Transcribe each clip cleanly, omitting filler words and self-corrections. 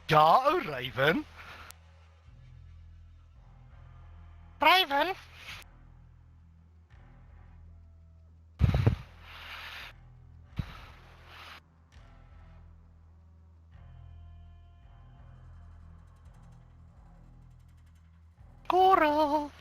Ja, ou Raven. Raven? Coral.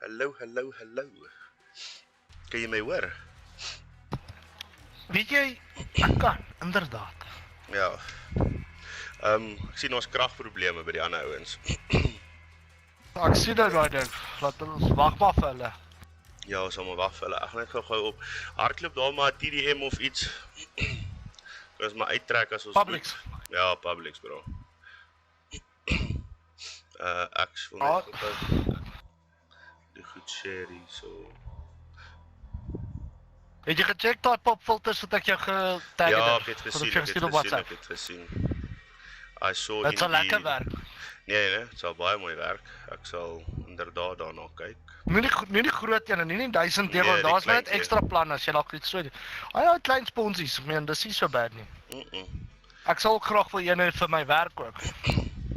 Hallo. Kan jy my hoor? Weet jy, ek kan, inderdaad. Ja. Ek sien ons kragprobleme by die ander ouens. Ek sien dit daai ding. Laat ons wag maar vir hulle. Ja, ons sal maar wag vir hulle. Ek gaan net gou op hardloop daar maar TDM of iets. Ons maar uittrek as ons Publix. moet. Ja, Publix bro. Ek wil net gou die goed share hier so. Het jy gecheck daai popfilters wat ek jou getag het? Ja, ek het gesien. I saw Dit sal lekker werk. Nee, dit sal baie mooi werk. Ek sal inderdaad daarna kyk. Nie die groot een, nie 1000 euro, Nee, die daar's net kleintjie. ekstra plan as jy dalk iets so. Ai, klein sponsies, ek meen, dis nie so bad nie. Ek sal ook graag vir een vir my werk ook.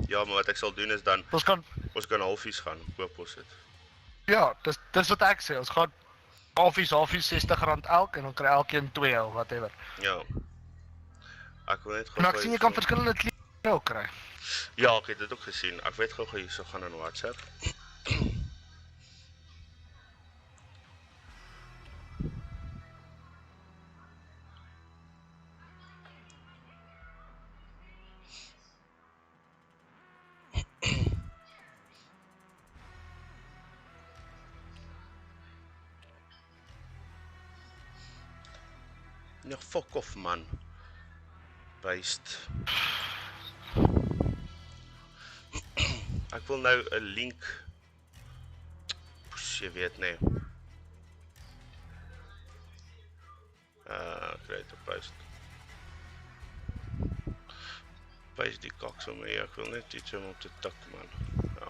Ja, maar wat ek sal doen is dan Ons kan halfies gaan, koop ons dit. ja, dis wat ek sê. Ons gaan halfies R60 elk en dan kry elkeen 2 of whatever. Ja. Ek wil net gou. En ek sien jy kan verskillende klere ook kry. Ja, ek het dit ook gesien. Ek weet gou hierso gaan in WhatsApp. Ja, fuck off man. Beest. Ek wil nou 'n link. Jy weet nee. Kry dit op post. Post die kaks om hier. Ek wil net iets om op te tik man. Ja.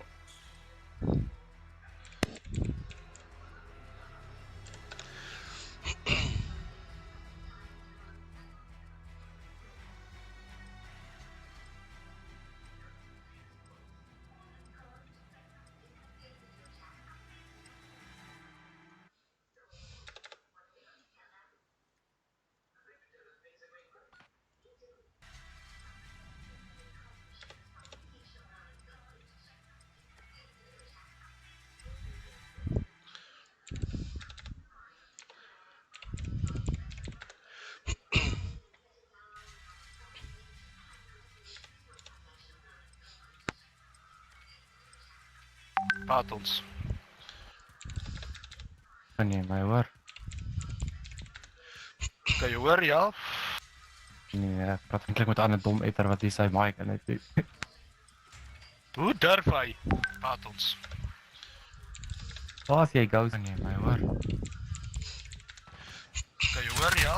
Praat ons. Kan jy my hoor? Kan jy hoor, ja? Nee, ek praat eintlik met 'n ander dom etter wat hier sy mic in het. Hoe durf hy? Praat ons. Waar is jy gou? Kan jy my hoor? Kan jy hoor, ja?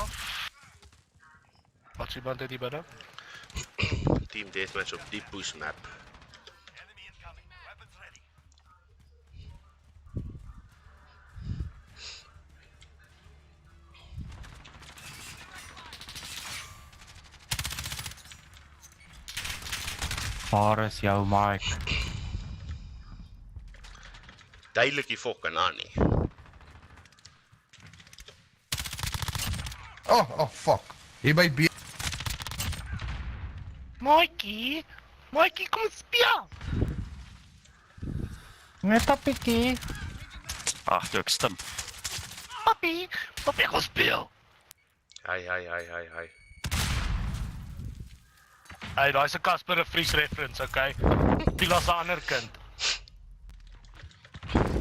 Wat sê iemand dit binne? Team Deathmatch op die push map. Waar is jou mic? Duidelik die fucking aan nie. Oh, fuck. Hier by B. Mikey, kom speel. Net 'n bietjie. Ag, jy ek stim. Papi, kom speel. Hy. Hey, daai is 'n Casper 'n Fries reference, okay? Pila se ander kind.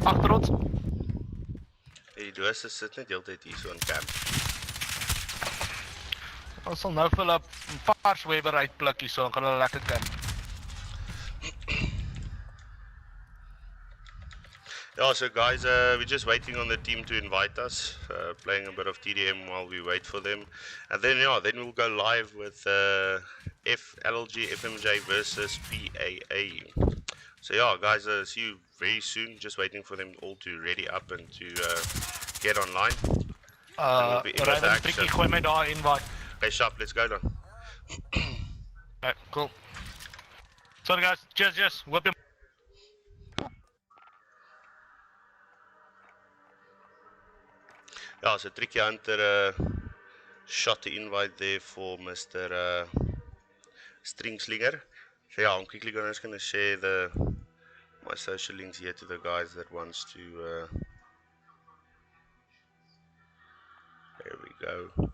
Agter ons. Die dose sit net heeltyd hier so in camp. Ons sal nou vir hulle 'n vars Weber uitpluk hier so, en gaan hulle lekker camp. Yeah, so guys, we're just waiting on the team to invite us, playing a bit of TDM while we wait for them. And then, yeah, then we'll go live with LLGFMJ versus PAA. So yeah, guys, see you very soon. Just waiting for them all to ready up and to get online. We'll be in with Raven action. Prikkie, gooi my daar invite. Okay, sharp, let's go then. Okay, cool. Sorry guys, cheers, whip him. Yeah, so Tricky Hunter shot the invite there for Mr. Stringslinger. So yeah, I'm quickly just gonna share my social links here to the guys that wants to. There we go.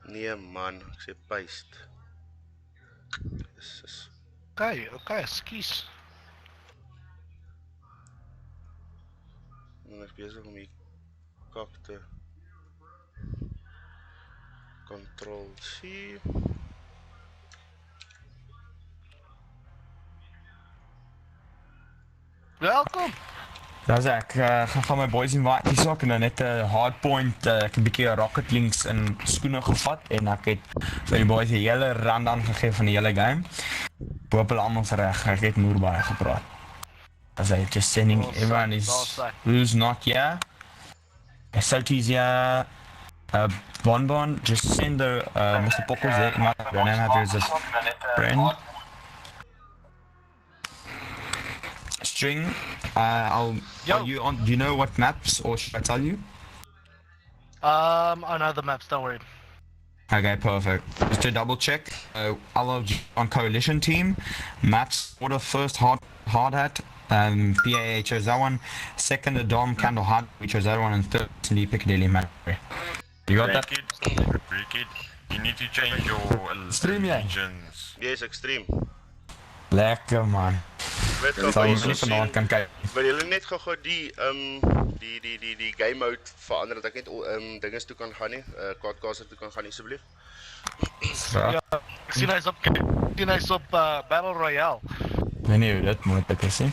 Nee man, ek sê paste. Jesus. Okay, ekskuus. Ek is besig om die kak te Control C. Welkom. Dis ek gaan my boys invite hier so ek het net 'n hardpoint, ek het 'n bietjie rocket links in skoene gevat en ek het vir die boys 'n hele rundown gegee van die hele game. Hoop hulle almal is reg. Ek het moer baie gepraat. As I just sending everyone is who's not here. SLT's here. Bonbon, just send the Mr. Pockles there. My name have is friend. String. Are you on? Do you know what maps, or should I tell you? I know the maps, don't worry. Okay, perfect. Just to double check, LLG on coalition team, maps order first hard hat, PAA chose that one, second the Dom Candle Hunt, we chose that one, and third Lee Piccadilly map. You got that? Kid, you need to change your allegiance. Yes, extreme. Lekker man. Weet Sal gou jy so nie vanaand kan kyk. wil julle net gou die game mode verander dat ek net dinges toe kan gaan nie, Codcaster toe kan gaan asseblief. Ja. Ek sien hy's op Battle Royale. Nee, hoe dit moet ek sê.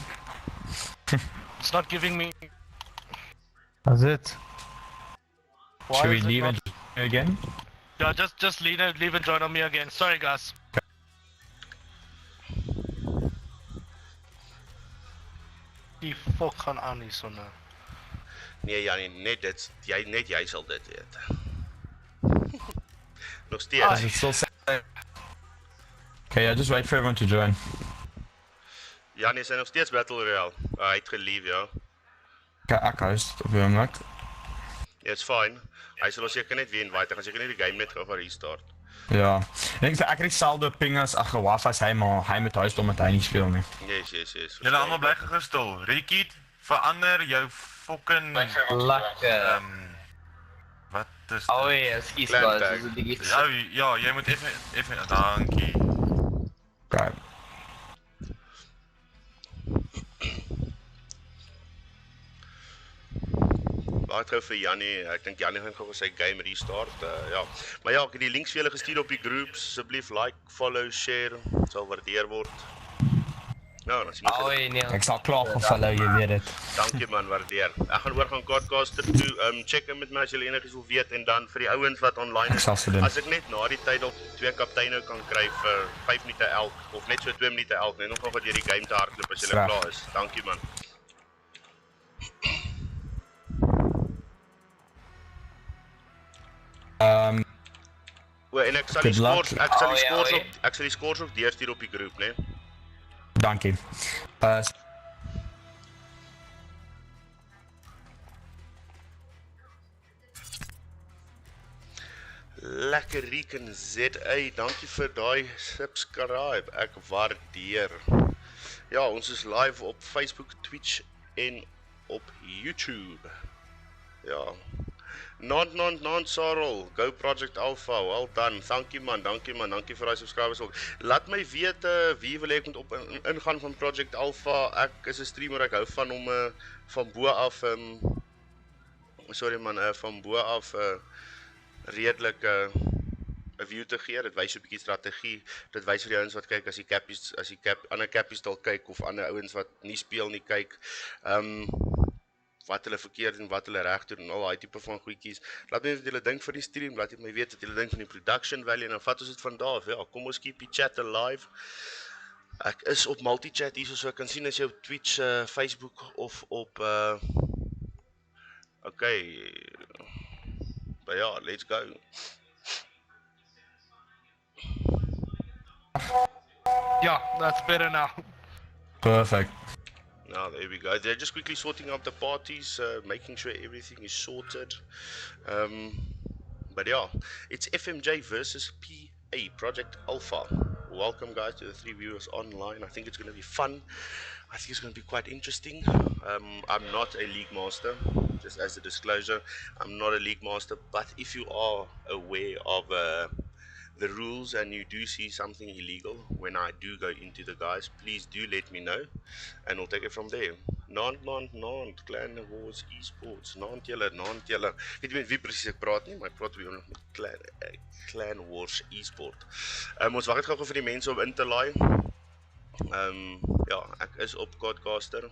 It's not giving me. That's it. Why Should we is it leave not- and again? Yeah, just leave and join on me again. Sorry guys. Die fuck gaan aan hier so nou. Nee Janie, net jy sal dit weet. Nog Does steeds. it still say? Okay, yeah, just wait for everyone to join. Janie is nog steeds Battle Royale. Hy het geleave, ja. Okay, ek host op die oomblik. Ja, it's fine. Hy sal ons seker net weer invite. Hy gaan seker net die game net gou restart. Ja. Ek dink ek het dieselfde ping as Wafa's hy, maar hy moet huis om met hy nie speel nie. Yes. Julle almal bly gestil. Ricky, verander jou fucking Lekker. wat is Oh dit? ja, skies Clan guys, tag. dis 'n bietjie Ja, jy moet effe dankie. Right. Baie gou vir Janie. Ek dink Janie gaan gou sy game restart. Ja. Maar ja, ek het die links vir julle gestuur op die groups. Asseblief like, follow, share. Sal waardeer word. Nou, dan sien ons. Oh nee. Ek sal klaar gefollow, jy weet dit. Dankie man, waardeer. Ek gaan oor gaan Codcaster toe. Check in met my as julle enigiets wil weet en dan vir die ouens wat online Ek sal so doen. As ek net na die tyd op 2 kapteine kan kry vir 5 minute elk of net so 2 minute elk, net nog gou deur die game te hardloop as julle Reg. klaar is. Dankie man. O, en ek sal die Good luck. scores, ek sal die Oh, ja, scores oei. op, ek sal die scores ook deurstuur op die groep, né? Dankie. Lekker Rieken ZA, dankie vir daai subscribe, ek waardeer. Ja, ons is live op Facebook, Twitch en op YouTube. Ja. Non, Sarel, Go Project Alpha, well done, dankie man, dankie vir die subscribers ook. Laat my weet wie wil ek moet op ingaan van Project Alpha. Ek is 'n streamer, ek hou van om van bo af van bo af redelik 'n view te gee. Dit wys 'n bietjie strategie. Dit wys vir die ouens wat kyk as die ander cappies dalk kyk of ander ouens wat nie speel nie kyk. Wat hulle verkeerd en wat hulle reg doen en al daai tipe van goedjies. Laat my weet wat julle dink van die stream, laat my weet wat julle dink van die production value en dan vat ons dit van daar af. Ja, kom ons keep die chat alive. Ek is op multichat hier so ek kan sien as jy op Twitch, Facebook of op okay. But ja, let's go. Yeah, that's better now. Perfect. Now, there we go. They're just quickly sorting out the parties, making sure everything is sorted. But yeah, it's FMJ versus PA, Project Alpha. Welcome, guys, to the 3 viewers online. I think it's going to be fun. I think it's going to be quite interesting. I'm not a league master, just as a disclosure. I'm not a league master, but if you are aware of the rules and you do see something illegal when I do go into the guys, please do let me know and we'll take it from there. Naand, Clan Wars Esports, naand julle. Ek weet nie met wie presies ek praat nie, maar ek praat weer met Clan Wars Esport. Ons wag net gou vir die mense om in te laai. Ja, ek is op Codcaster.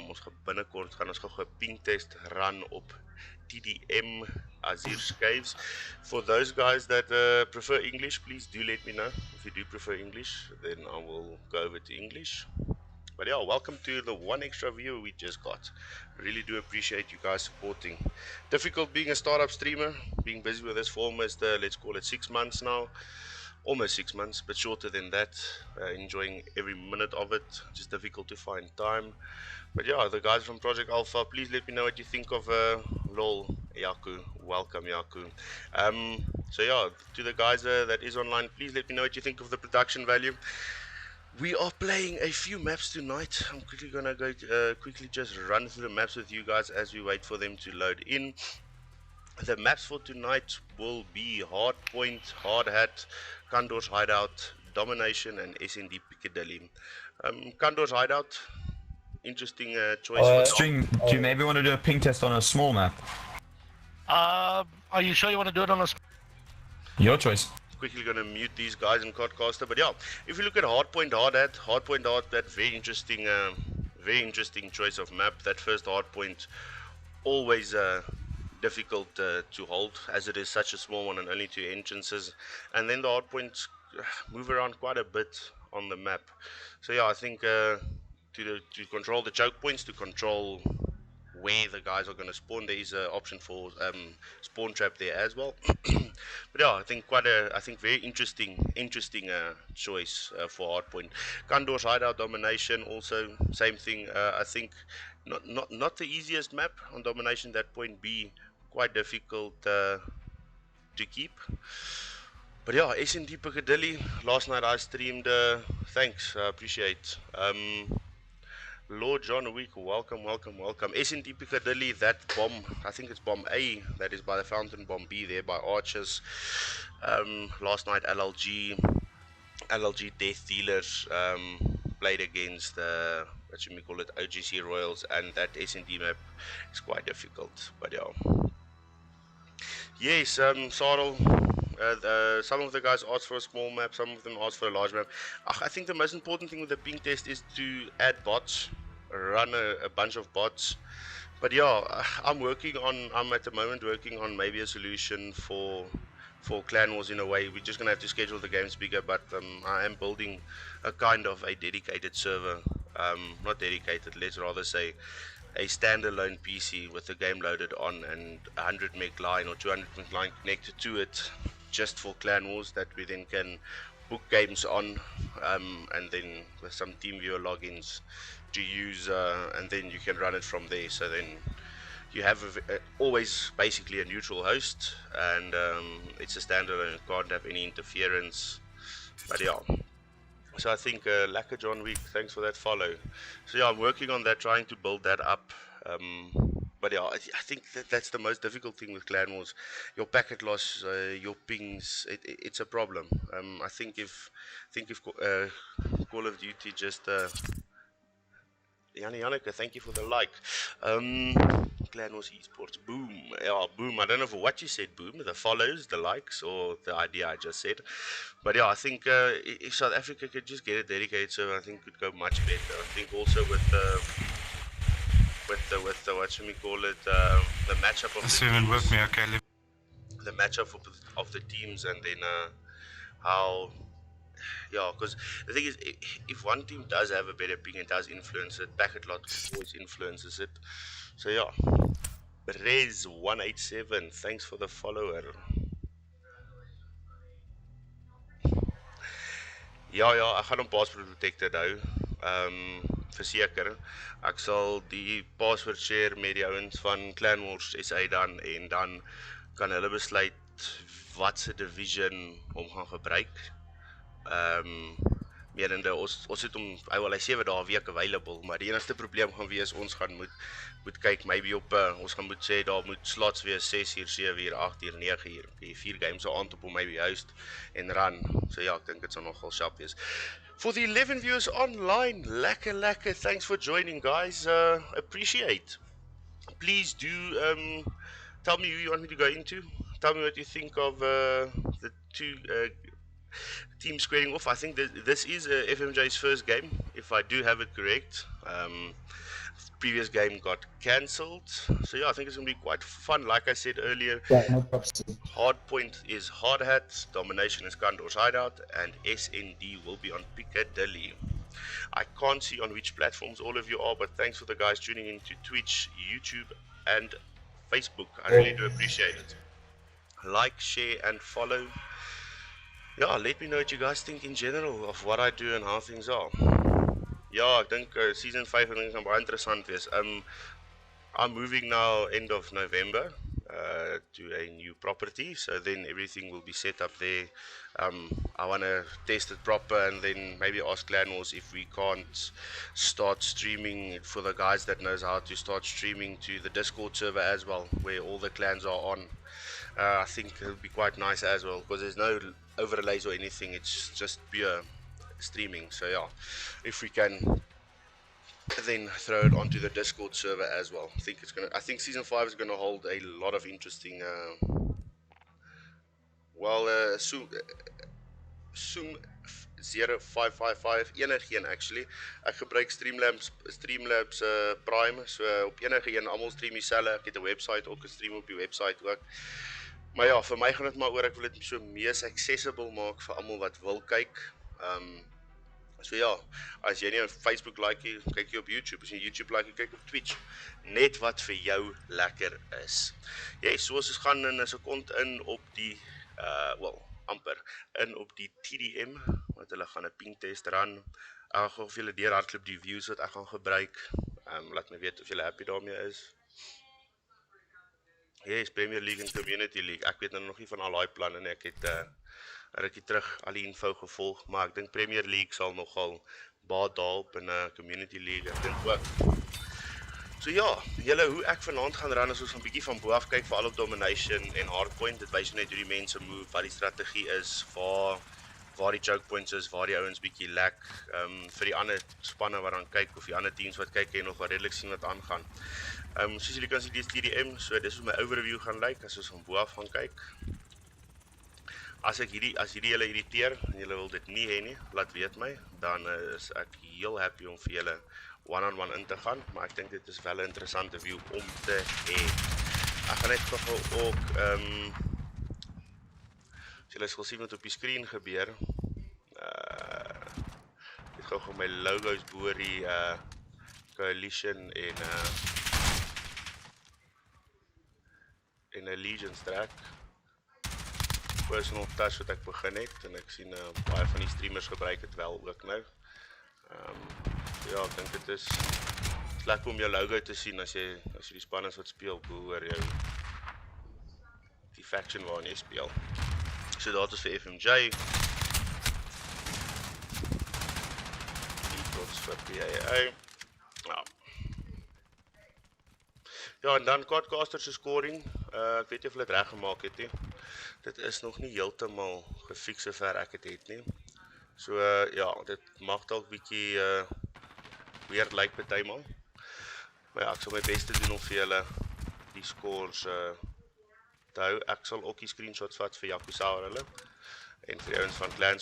Ons gaan binnekort gaan ons gou 'n ping test run op TDM Azure Scaves. For those guys that prefer English, please do let me know. If you do prefer English, then I will go over to English. But yeah, welcome to the one extra viewer we just got. Really do appreciate you guys supporting. Difficult being a startup streamer, being busy with this for almost, let's call it 6 months now. Almost 6 months, but shorter than that. Enjoying every minute of it. Just difficult to find time. But yeah, the guys from Project Alpha, please let me know what you think of LOL, Yaku. Welcome, Yaku. So yeah, to the guys that is online, please let me know what you think of the production value. We are playing a few maps tonight. I'm quickly gonna go quickly just run through the maps with you guys as we wait for them to load in. The maps for tonight will be Hardpoint, Hard Hat, Kandor's Hideout, Domination, and SND Piccadilly. Kandor's Hideout, interesting choice. String, do you maybe want to do a ping test on a small map? Are you sure you want to do it on a... Your choice. Quickly gonna mute these guys in Codcaster, but yeah, if you look at Hardpoint, Hard Hat, that very interesting choice of map. That first Hardpoint, always difficult to hold, as it is such a small one and only 2 entrances, and then the hardpoints move around quite a bit on the map. So yeah, I think to control the choke points, to control where the guys are going to spawn, there is an option for spawn trap there as well. But yeah, I think very interesting choice for hardpoint. Kandor's Hideout, Domination, also same thing. I think not the easiest map on Domination. That point B, quite difficult to keep. But yeah, SND Piccadilly, last night I streamed, thanks, I appreciate. Lord John Wick, welcome. SND Piccadilly, that bomb, I think it's bomb A, that is by the fountain, bomb B there by Archers. Last night LLG Death Dealers played against what should we call it, OGC Royals, and that SND map is quite difficult. But yeah. Yes, Sarel, some of the guys asked for a small map, some of them asked for a large map. I think the most important thing with the ping test is to add bots, run a bunch of bots. But yeah, I'm at the moment working on maybe a solution for Clan Wars in a way. We're just gonna have to schedule the games bigger, but I am building a kind of a dedicated server, not dedicated, let's rather say a standalone PC with the game loaded on and 100 meg line or 200 meg line connected to it, just for Clan Wars, that we then can book games on, and then with some team viewer logins to use, and then you can run it from there. So then you have always basically a neutral host, and it's a standalone, it can't have any interference. But yeah, so I think Lacquer John Week, thanks for that follow. So yeah, I'm working on that, trying to build that up. But yeah, I think that's the most difficult thing with Clan Wars. Your packet loss, your pings, it's a problem. I think if Call of Duty just Janneke, thank you for the like. Clan Wars Esports, boom. Yeah, boom. I don't know for what you said, boom. The follows, the likes, or the idea I just said. But yeah, I think if South Africa could just get a dedicated server, I think it could go much better. I think also with the what should we call it, the matchup of the teams, the matchup of the teams, and then how. Yeah, because the thing is, if one team does have a better ping and does influence it, packet lot always influences it. So yeah, Rez187, thanks for the follower. Ja, ek gaan hom password protected hou. Verseker. Ek sal die password share met die ouens van Clan Wars SA en dan kan hulle besluit wat se division hom gaan gebruik. Menende ons het hom hy 7 dae 'n week available, maar die enigste probleem gaan wees ons gaan moet kyk maybe op ons gaan moet sê daar moet slots wees 6 uur, 7 uur, 8 uur, 9 uur. Die 4 games se aand op hom maybe host en run. So ja, ek dink dit sal nogal sharp wees. For the 11 viewers online, lekker, thanks for joining guys. Appreciate. Please do tell me who you want me to go into. Tell me what you think of the two team squaring off. I think this is FMJ's first game, if I do have it correct. Previous game got cancelled, so yeah, I think it's going to be quite fun. Like I said earlier, Hardpoint is Hard Hat, Domination is Condor's Hideout, and SND will be on Piccadilly. I can't see on which platforms all of you are, but thanks for the guys tuning into Twitch, YouTube, and Facebook. I really do appreciate it. Like, share, and follow. Yeah, let me know what you guys think in general of what I do and how things are. Ja, ek dink season 5 gaan baie interessant wees. I'm moving now end of November to a new property, so then everything will be set up there. I want to test it proper and then maybe ask Clan Wars if we can't start streaming for the guys that knows how to start streaming to the Discord server as well, where all the clans are on. I think it'll be quite nice as well, because there's no overlays or anything, it's just pure streaming. So yeah, if we can then throw it onto the Discord server as well. I think season 5 is gonna hold a lot of interesting Zoom 0555 enige actually. Ek gebruik Streamlabs Prime, so op enige een almal stream dieselfde. Ek het 'n website ook, 'n stream op die website ook. Maar ja, vir my gaan dit maar oor ek wil dit so mees accessible maak vir almal wat wil kyk. So ja, as jy nie op Facebook like jy, kyk jy op YouTube. As jy YouTube like jy, kyk op Twitch. Net wat vir jou lekker is. Jy, soos ons gaan in 'n sekond in op die amper in op die TDM, want hulle gaan 'n ping test run. Ek gaan vir julle deur hardloop die views wat ek gaan gebruik. Laat my weet of julle happy daarmee is. Yes, Premier League en Community League. Ek weet nou nog nie van al daai planne nie. Ek het 'n rukkie terug al die info gevolg, maar ek dink Premier League sal nogal baat daarop in 'n Community League. Ek dink ook. So ja, julle hoe ek vanaand gaan run is ons 'n bietjie van bo af kyk vir al op Domination en Hardpoint. Dit wys net hoe die mense move, wat die strategie is, waar die choke points is, waar die ouens bietjie lek. Vir die ander spanne wat dan kyk of die ander teams wat kyk en nog wat redelik sien wat aangaan. Soos julle kan sien, dis TDM, so dis hoe my overview gaan lyk as ons van bo af gaan kyk. As hierdie julle irriteer en julle wil dit nie hê nie, laat weet my, dan is ek heel happy om vir julle one-on-one in te gaan, maar ek dink dit is wel 'n interessante view om te hê. Ek gaan net gou ook as julle sal sien wat op die skerm gebeur. Ek het gou my logos bo die Coalition en 'n Allegiance track. Personal touch wat ek begin het en ek sien baie van die streamers gebruik dit wel ook nou. Ja, ek dink dit is Is lekker om jou logo te sien as jy die span is wat speel, behoor jou die faction waarin jy speel. So dat is vir FMJ. Trots vir PAA. Ja, en dan Codcaster se scoring. Ek weet nie of hulle dit reg gemaak het nie. Dit is nog nie heeltemal gefiks sover ek dit het nie. So ja, dit mag dalk bietjie weird lyk partymal. Maar ja, ek sal my bes te doen om vir julle die scores te hou. Ek sal ook die screenshots vat vir Yakuza hulle en vir die ouens van Clan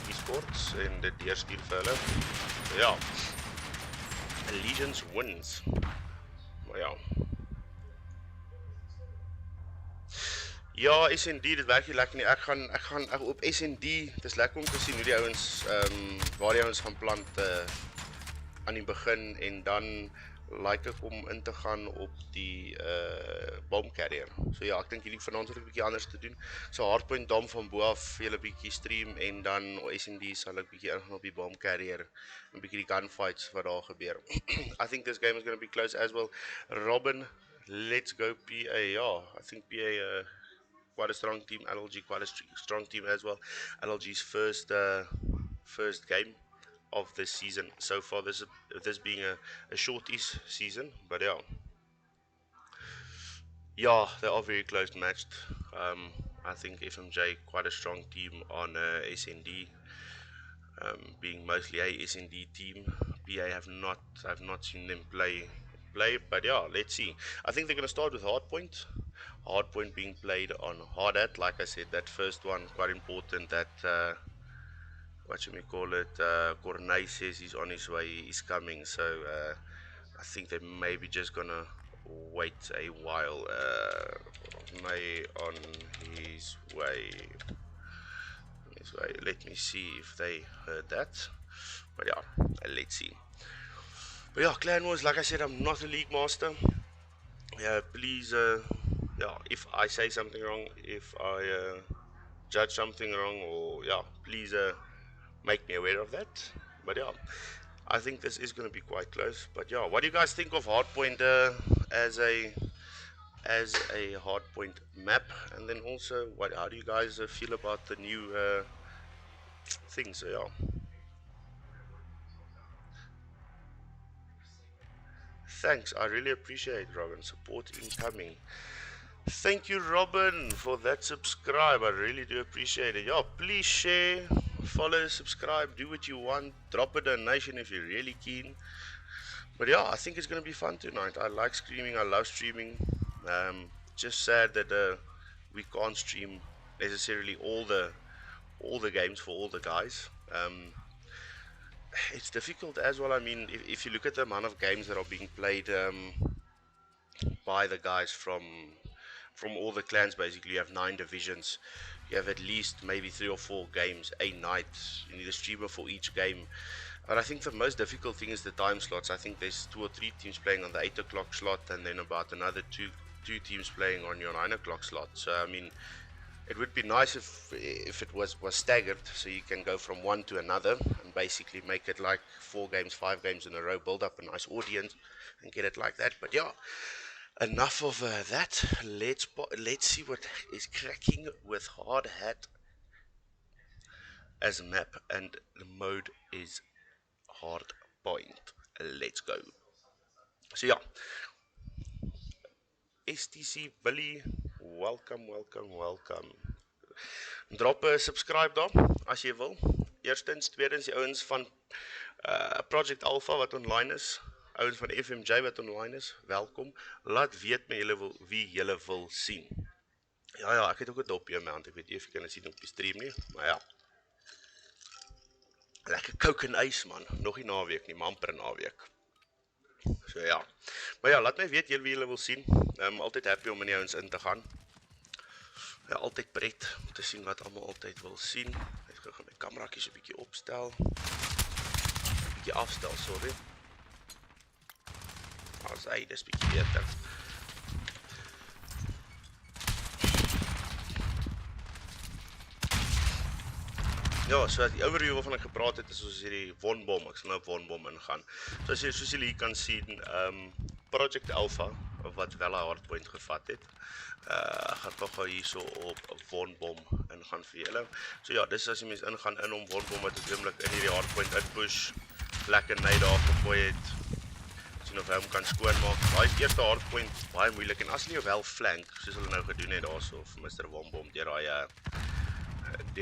Esports en dit deurstuur vir hulle. Ja. Allegiance wins. Maar ja. Ja, SND, dit werk nie lekker nie. Ek gaan op SND, dit is lekker om te sien hoe die ouens waar die ouens gaan plant aan die begin en dan like ek om in te gaan op die bomb carrier. So ja, ek dink hierdie vanaand sal ek 'n bietjie anders te doen. So hardpoint dom van bo af vir julle bietjie stream en dan SND sal ek bietjie ingaan op die bomb carrier en bietjie die gunfights wat daar gebeur. I think this game is going to be close as well. Robin, let's go PA. Ja, I think PA quite a strong team. LLG quite a strong team as well. LLG's first game of this season so far, this being a shortish season, but yeah, they are very close matched. I think FMJ quite a strong team on SND, being mostly a SND team. PA I've not seen them play, but yeah, let's see. I think they're going to start with hardpoint being played on hard hat. Like I said, that first one quite important. That what should we call it? Cornay says he's on his way, he's coming. So I think they're maybe just gonna wait a while. Cornay on his way. Let me see if they heard that. But yeah, let's see. But yeah, Clan Wars, like I said, I'm not a league master. Yeah, please, yeah, if I say something wrong, if I judge something wrong, or yeah, please make me aware of that. But yeah, I think this is going to be quite close. But yeah, what do you guys think of hardpoint as a hardpoint map? And then also, how do you guys feel about the new thing? So yeah, thanks, I really appreciate Robin, support incoming. Thank you, Robin, for that subscribe. I really do appreciate it. Yeah, please share, follow, subscribe, do what you want, drop a donation if you're really keen. But yeah, I think it's going to be fun tonight. I like streaming, I love streaming. Just sad that we can't stream necessarily all the games for all the guys. It's difficult as well. I mean, if you look at the amount of games that are being played by the guys from all the clans, basically you have 9 divisions. You have at least maybe 3 or 4 games a night. You need a streamer for each game. But I think the most difficult thing is the time slots. I think there's 2 or 3 teams playing on the 8 o'clock slot, and then about another two teams playing on your 9 o'clock slot. So I mean, it would be nice if it was staggered, so you can go from one to another and basically make it like 4 games, 5 games in a row, build up a nice audience and get it like that. But yeah, enough of that. Let's see what is cracking with hard hat as a map, and the mode is hard point. Let's go. So yeah, STC Billy, welcome. Drop 'n subscribe daar as jy wil. Eerstens, tweedens die ouens van Project Alpha wat online is, ouens van FMJ wat online is, welkom. Laat weet my wie julle wil sien. Ja, ek het ook 'n dopie mount. Ek weet nie of jy kan sien op die stream nie, maar ja. Lekker coke en ys man. Nog nie naweek nie, maar amper 'n naweek. So ja. Maar ja, laat my weet wie julle wil sien. Altyd happy om in die ouens in te gaan. Ja, altyd pret om te sien wat almal altyd wil sien. Ek gaan my kamerakies 'n bietjie opstel. 'n Bietjie afstel, sorry. Dis bietjie beter. Ja, so die overview waarvan ek gepraat het is soos hierdie wonbom. Ek sal nou op wonbom ingaan. So as jy soos julle hier kan sien, Project Alpha wat wel 'n hardpoint gevat het. Ek gaan tog gou hierso op wonbom ingaan vir julle. So ja, dis as jy mens ingaan in om wonbom wat op oomblik in hierdie hardpoint uitpush, lekker net daar gegooi het. Sien of hy hom kan skoonmaak. Daai eerste hardpoint baie moeilik en as hulle jou wel flank, soos hulle nou gedoen het daarso vir Mr. Wonbom deur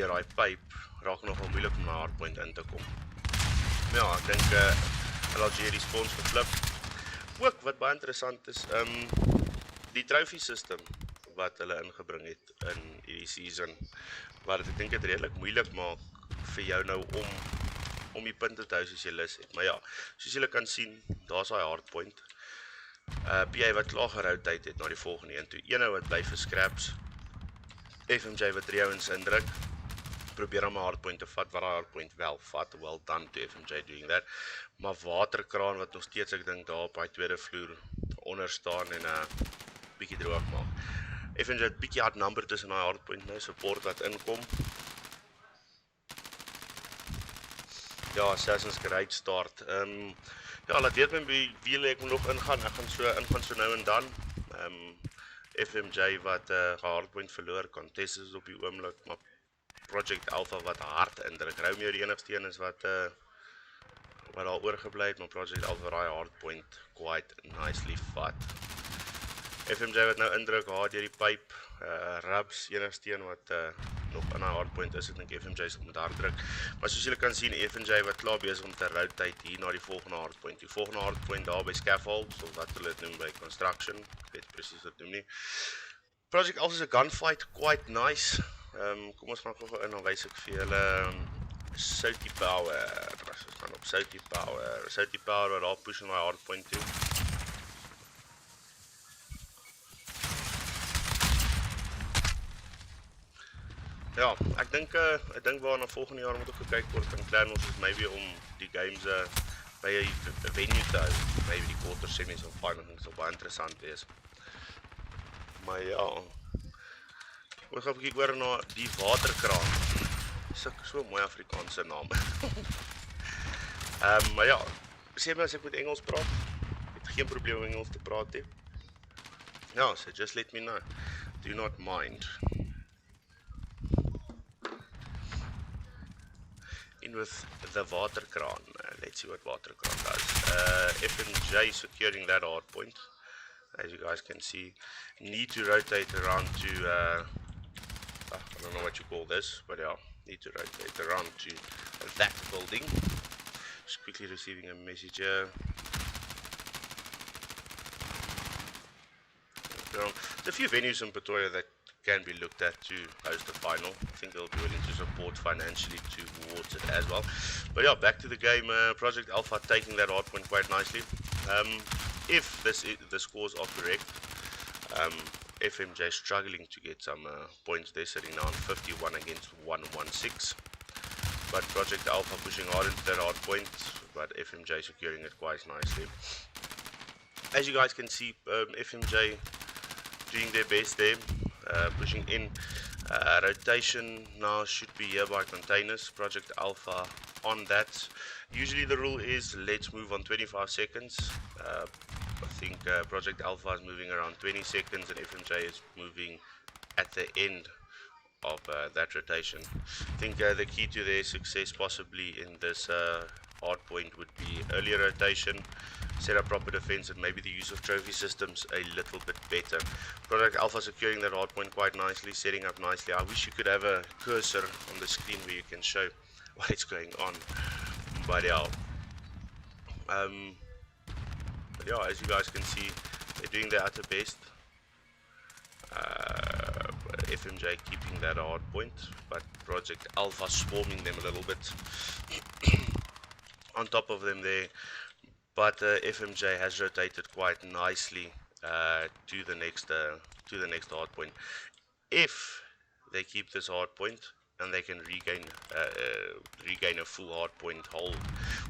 daai pyp, raak nogal moeilik om na hardpoint in te kom. Ja, ek dink LLG die spons geflip. Ook wat baie interessant is, die trophy system wat hulle ingebring het in hierdie season, wat ek dink dit redelik moeilik maak vir jou nou om die punte te hou soos jy lus het. Maar ja, soos julle kan sien, daar's daai hardpoint. PA wat klaar gerotate het na die volgende een toe. Een wat bly vir scraps. FMJ wat 3 ouens indruk. Probeer om 'n hardpoint te vat, wat daai hardpoint wel vat. Well done to FMJ doing that. Maar waterkraan wat nog steeds ek dink daar op daai tweede vloer onder staan en bietjie droog maak. FMJ het bietjie outnumbered tussen daai hardpoint nou, support wat inkom. Ja, Assassin's Creed start. Ja, laat weet my wie ek moet nog ingaan. Ek gaan so nou en dan. FMJ wat hardpoint verloor, contest is op die oomblik, maar Project Alpha wat hard indruk. Romeo die enigste een is wat daar oorgebly het, maar Project Alpha raai hardpoint quite nicely vat. FMJ wat nou indruk, deur die pyp, Rubs enigste een wat nog in haar hardpoint is, ek dink FMJ sal moet hard druk. Maar soos julle kan sien, FMJ wat klaar besig om te rotate hier na die volgende hardpoint. Die volgende hardpoint daar by scaffold, so wat hulle dit noem by construction. Ek weet presies wat dit noem nie. Project Alpha is 'n gunfight, quite nice. Kom ons gaan gou in, dan wys ek vir julle Souty Power. Ons gaan op Souty Power. Souty Power wat daar push in my hardpoint toe. Ja, ek dink waar na volgende jaar moet ook gekyk word van Clan is maybe om die games by 'n venue te hou. Maybe die quarter semis of finals sal baie interessant wees. Maar ja, ons gaan kyk oor na die waterkraan. So mooi Afrikaanse naam. Maar ja, sê my as ek met Engels praat. Ek het geen probleem om Engels te praat nie. Ja, so just let me know. Do not mind. In with the waterkraan. Let's see what waterkraan does. FMJ securing that hard point. As you guys can see, need to rotate around to, I don't know what you call this, but yeah, need to rotate around to that building. Just quickly receiving a message here. There's a few venues in Pretoria that can be looked at to host the final. I think they'll be willing to support financially towards it as well. But yeah, back to the game. Project Alpha taking that hard point quite nicely. If the scores are correct, FMJ struggling to get some points. They're sitting now on 51 against 116. But Project Alpha pushing hard into that hard point, but FMJ securing it quite nicely. As you guys can see, FMJ doing their best there, pushing in. Rotation now should be here by containers. Project Alpha on that. Usually the rule is let's move on 25 seconds. I think Project Alpha is moving around 20 seconds and FMJ is moving at the end of that rotation. I think the key to their success possibly in this hard point would be earlier rotation, set up proper defense, and maybe the use of trophy systems a little bit better. Project Alpha securing that hard point quite nicely, setting up nicely. I wish you could have a cursor on the screen where you can show what is going on. But yeah, as you guys can see, they're doing their utter best. FMJ keeping that hard point, but Project Alpha swarming them a little bit on top of them there. But FMJ has rotated quite nicely to the next hard point. If they keep this hard point and they can regain a full hard point hold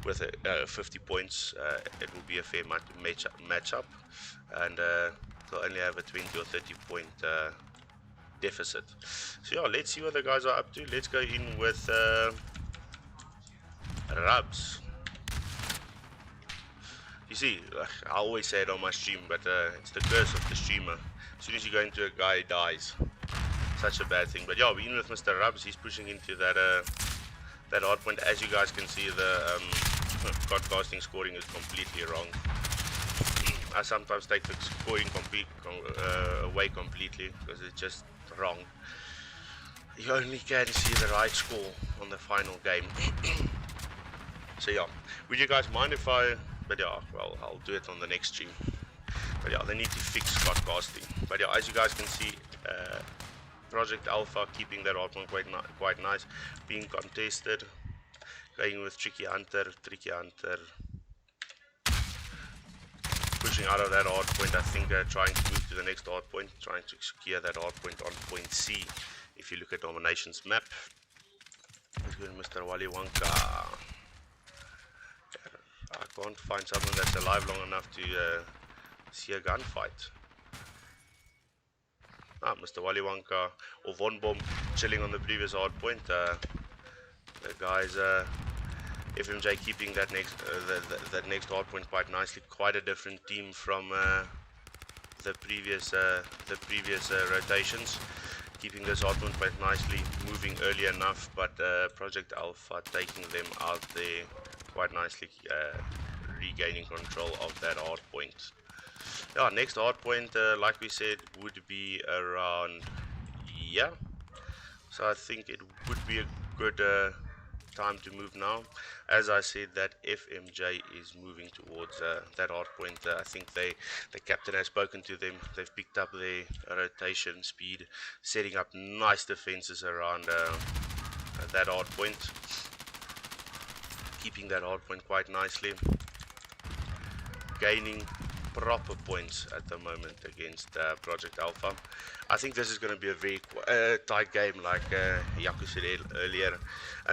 with 50 points, it will be a fair matchup, and they'll only have a 20 or 30 point deficit. So yeah, let's see what the guys are up to. Let's go in with Rubs. You see, I always say it on my stream, but it's the curse of the streamer. As soon as you go into a guy, he dies. Such a bad thing. But yeah, we're in with Mr. Rubs. He's pushing into that that hard point. As you guys can see, the COD casting scoring is completely wrong. I sometimes take the scoring away completely because it's just wrong. You only can see the right score on the final game. So yeah, would you guys mind if I... But yeah, well, I'll do it on the next stream. But yeah, they need to fix COD casting. But yeah, as you guys can see, Project Alpha keeping that hard point quite nice, being contested, going with Tricky Hunter, pushing out of that hard point. I think trying to move to the next hard point, trying to secure that hard point on point C. If you look at Domination's map, let's go to Mr. Wally Wonka. I can't find someone that's alive long enough to see a gunfight. Mr. Wally Wonka or Von Bomb chilling on the previous hard point. The guys, FMJ keeping that next hard point quite nicely. Quite a different team from the previous rotations. Keeping this hard point quite nicely, moving early enough, but Project Alpha taking them out there quite nicely, regaining control of that hard point. Yeah, next hard point, like we said, would be around here. So I think it would be a good time to move now. As I said, that FMJ is moving towards that hard point. I think the captain has spoken to them. They've picked up their rotation speed, setting up nice defenses around that hard point. Keeping that hard point quite nicely. Gaining proper points at the moment against Project Alpha. I think this is going to be a very tight game, like Yaku said earlier.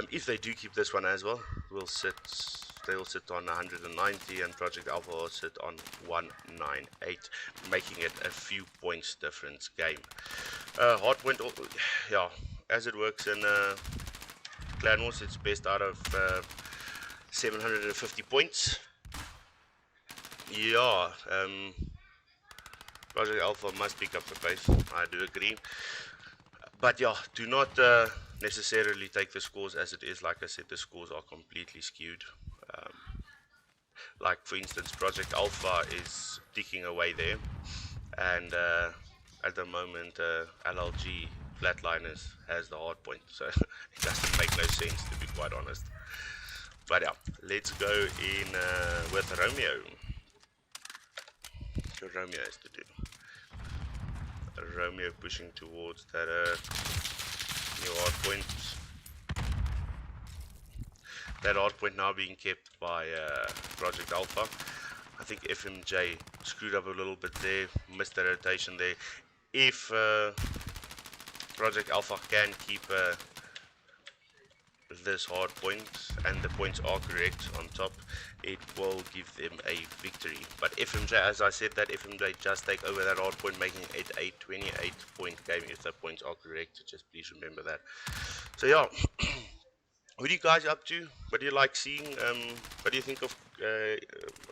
If they do keep this one as well, they'll sit on 190 and Project Alpha will sit on 198, making it a few points difference game. Hardpoint, yeah, as it works in Clan Wars, it's best out of 750 points. Yeah, Project Alpha must pick up the pace, I do agree. But yeah, do not necessarily take the scores as it is. Like I said, the scores are completely skewed. Like for instance, Project Alpha is ticking away there, and at the moment LLG Flatliners has the hard point, so it doesn't make no sense, to be quite honest. But yeah, let's go in with Romeo. What Romeo has to do. Romeo pushing towards that new hard point. That hard point now being kept by Project Alpha. I think FMJ screwed up a little bit there, missed the rotation there. If Project Alpha can keep this hard point and the points are correct on top, it will give them a victory. But FMJ, as I said, that FMJ just take over that hard point, making it a 28 point game if the points are correct. Just please remember that. So yeah, what are you guys up to? What do you like seeing? What do you think of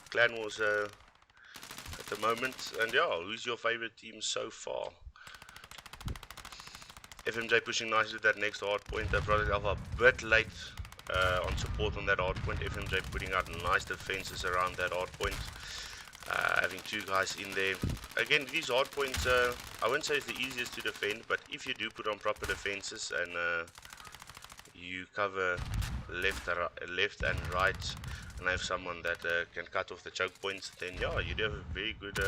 Clan Wars at the moment? And yeah, who's your favorite team so far? FMJ pushing nicely with that next hard point. Project Alpha a bit late on support on that hard point. FMJ putting out nice defenses around that hard point. Having two guys in there. Again, these hard points, I wouldn't say it's the easiest to defend, but if you do put on proper defenses and you cover left and right, and have someone that can cut off the choke points, then yeah, you do have a very good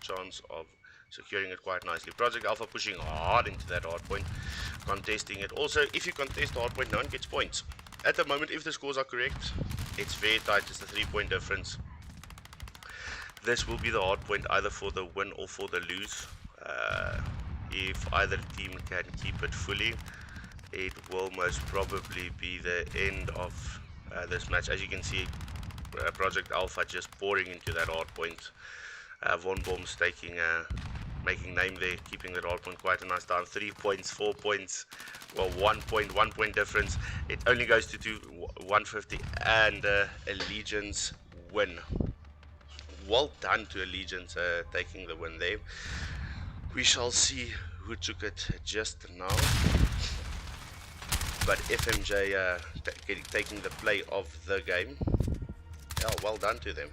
chance of securing it quite nicely. Project Alpha pushing hard into that hard point, contesting it. Also, if you contest the hard point, no one gets points. At the moment, if the scores are correct, it's very tight. It's a 3-point difference. This will be the hard point either for the win or for the lose. If either team can keep it fully, it will most probably be the end of this match. As you can see, Project Alpha just pouring into that hard point. Von Bomb's taking making name there, keeping that hard point quite a nice time. 3 points, 4 points, well, 1 point difference. It only goes to 150, and Allegiance win. Well done to Allegiance taking the win there. We shall see who took it just now. But FMJ taking the play of the game. Yeah, well done to them.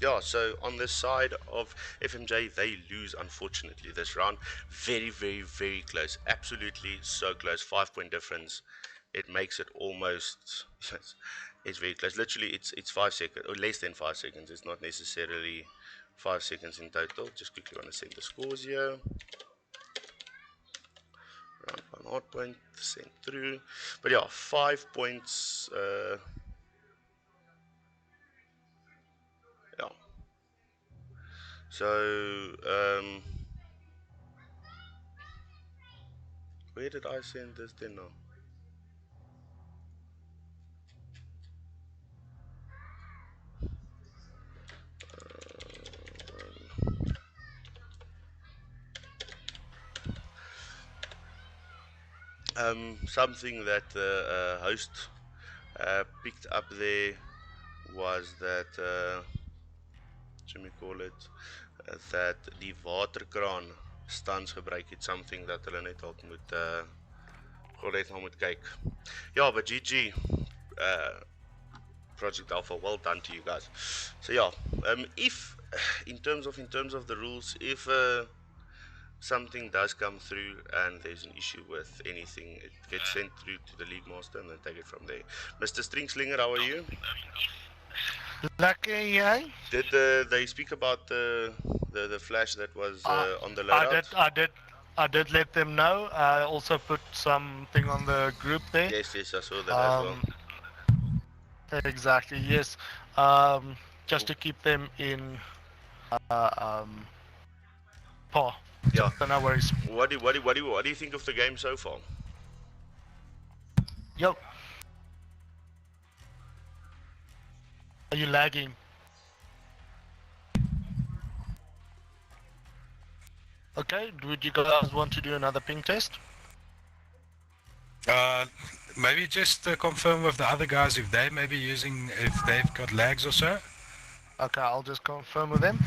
Yeah, so on the side of FMJ, they lose unfortunately this round. Very, very, very close. Absolutely so close. 5 point difference. It makes it almost, it's very close. Literally, it's 5 seconds, or less than 5 seconds. It's not necessarily 5 seconds in total. Just quickly want to send the scores here. Round 1 hard point sent through. But yeah, 5 points. Yeah. So, where did I send this then now? Something that the host picked up there was that, let me call it, that die waterkraan stands gebruik het, something that hulle net dalk moet net nou moet kyk. Ja, but GG, Project Alpha, well done to you guys. So yeah, if in terms of the rules, if something does come through and there's an issue with anything, it gets sent through to the league master and then take it from there. Mr. Stringslinger, how are you? Lekker, jy? Did they speak about the flash that was on the loadout? I did let them know. I also put something on the group there. Yes, I saw that as well. Exactly, yes. Just to keep them in par. Yeah. So no worries. What do you think of the game so far? Yo. Are you lagging? Okay, would you guys want to do another ping test? Maybe just confirm with the other guys if they may be using, if they've got lags or so. Okay, I'll just confirm with them.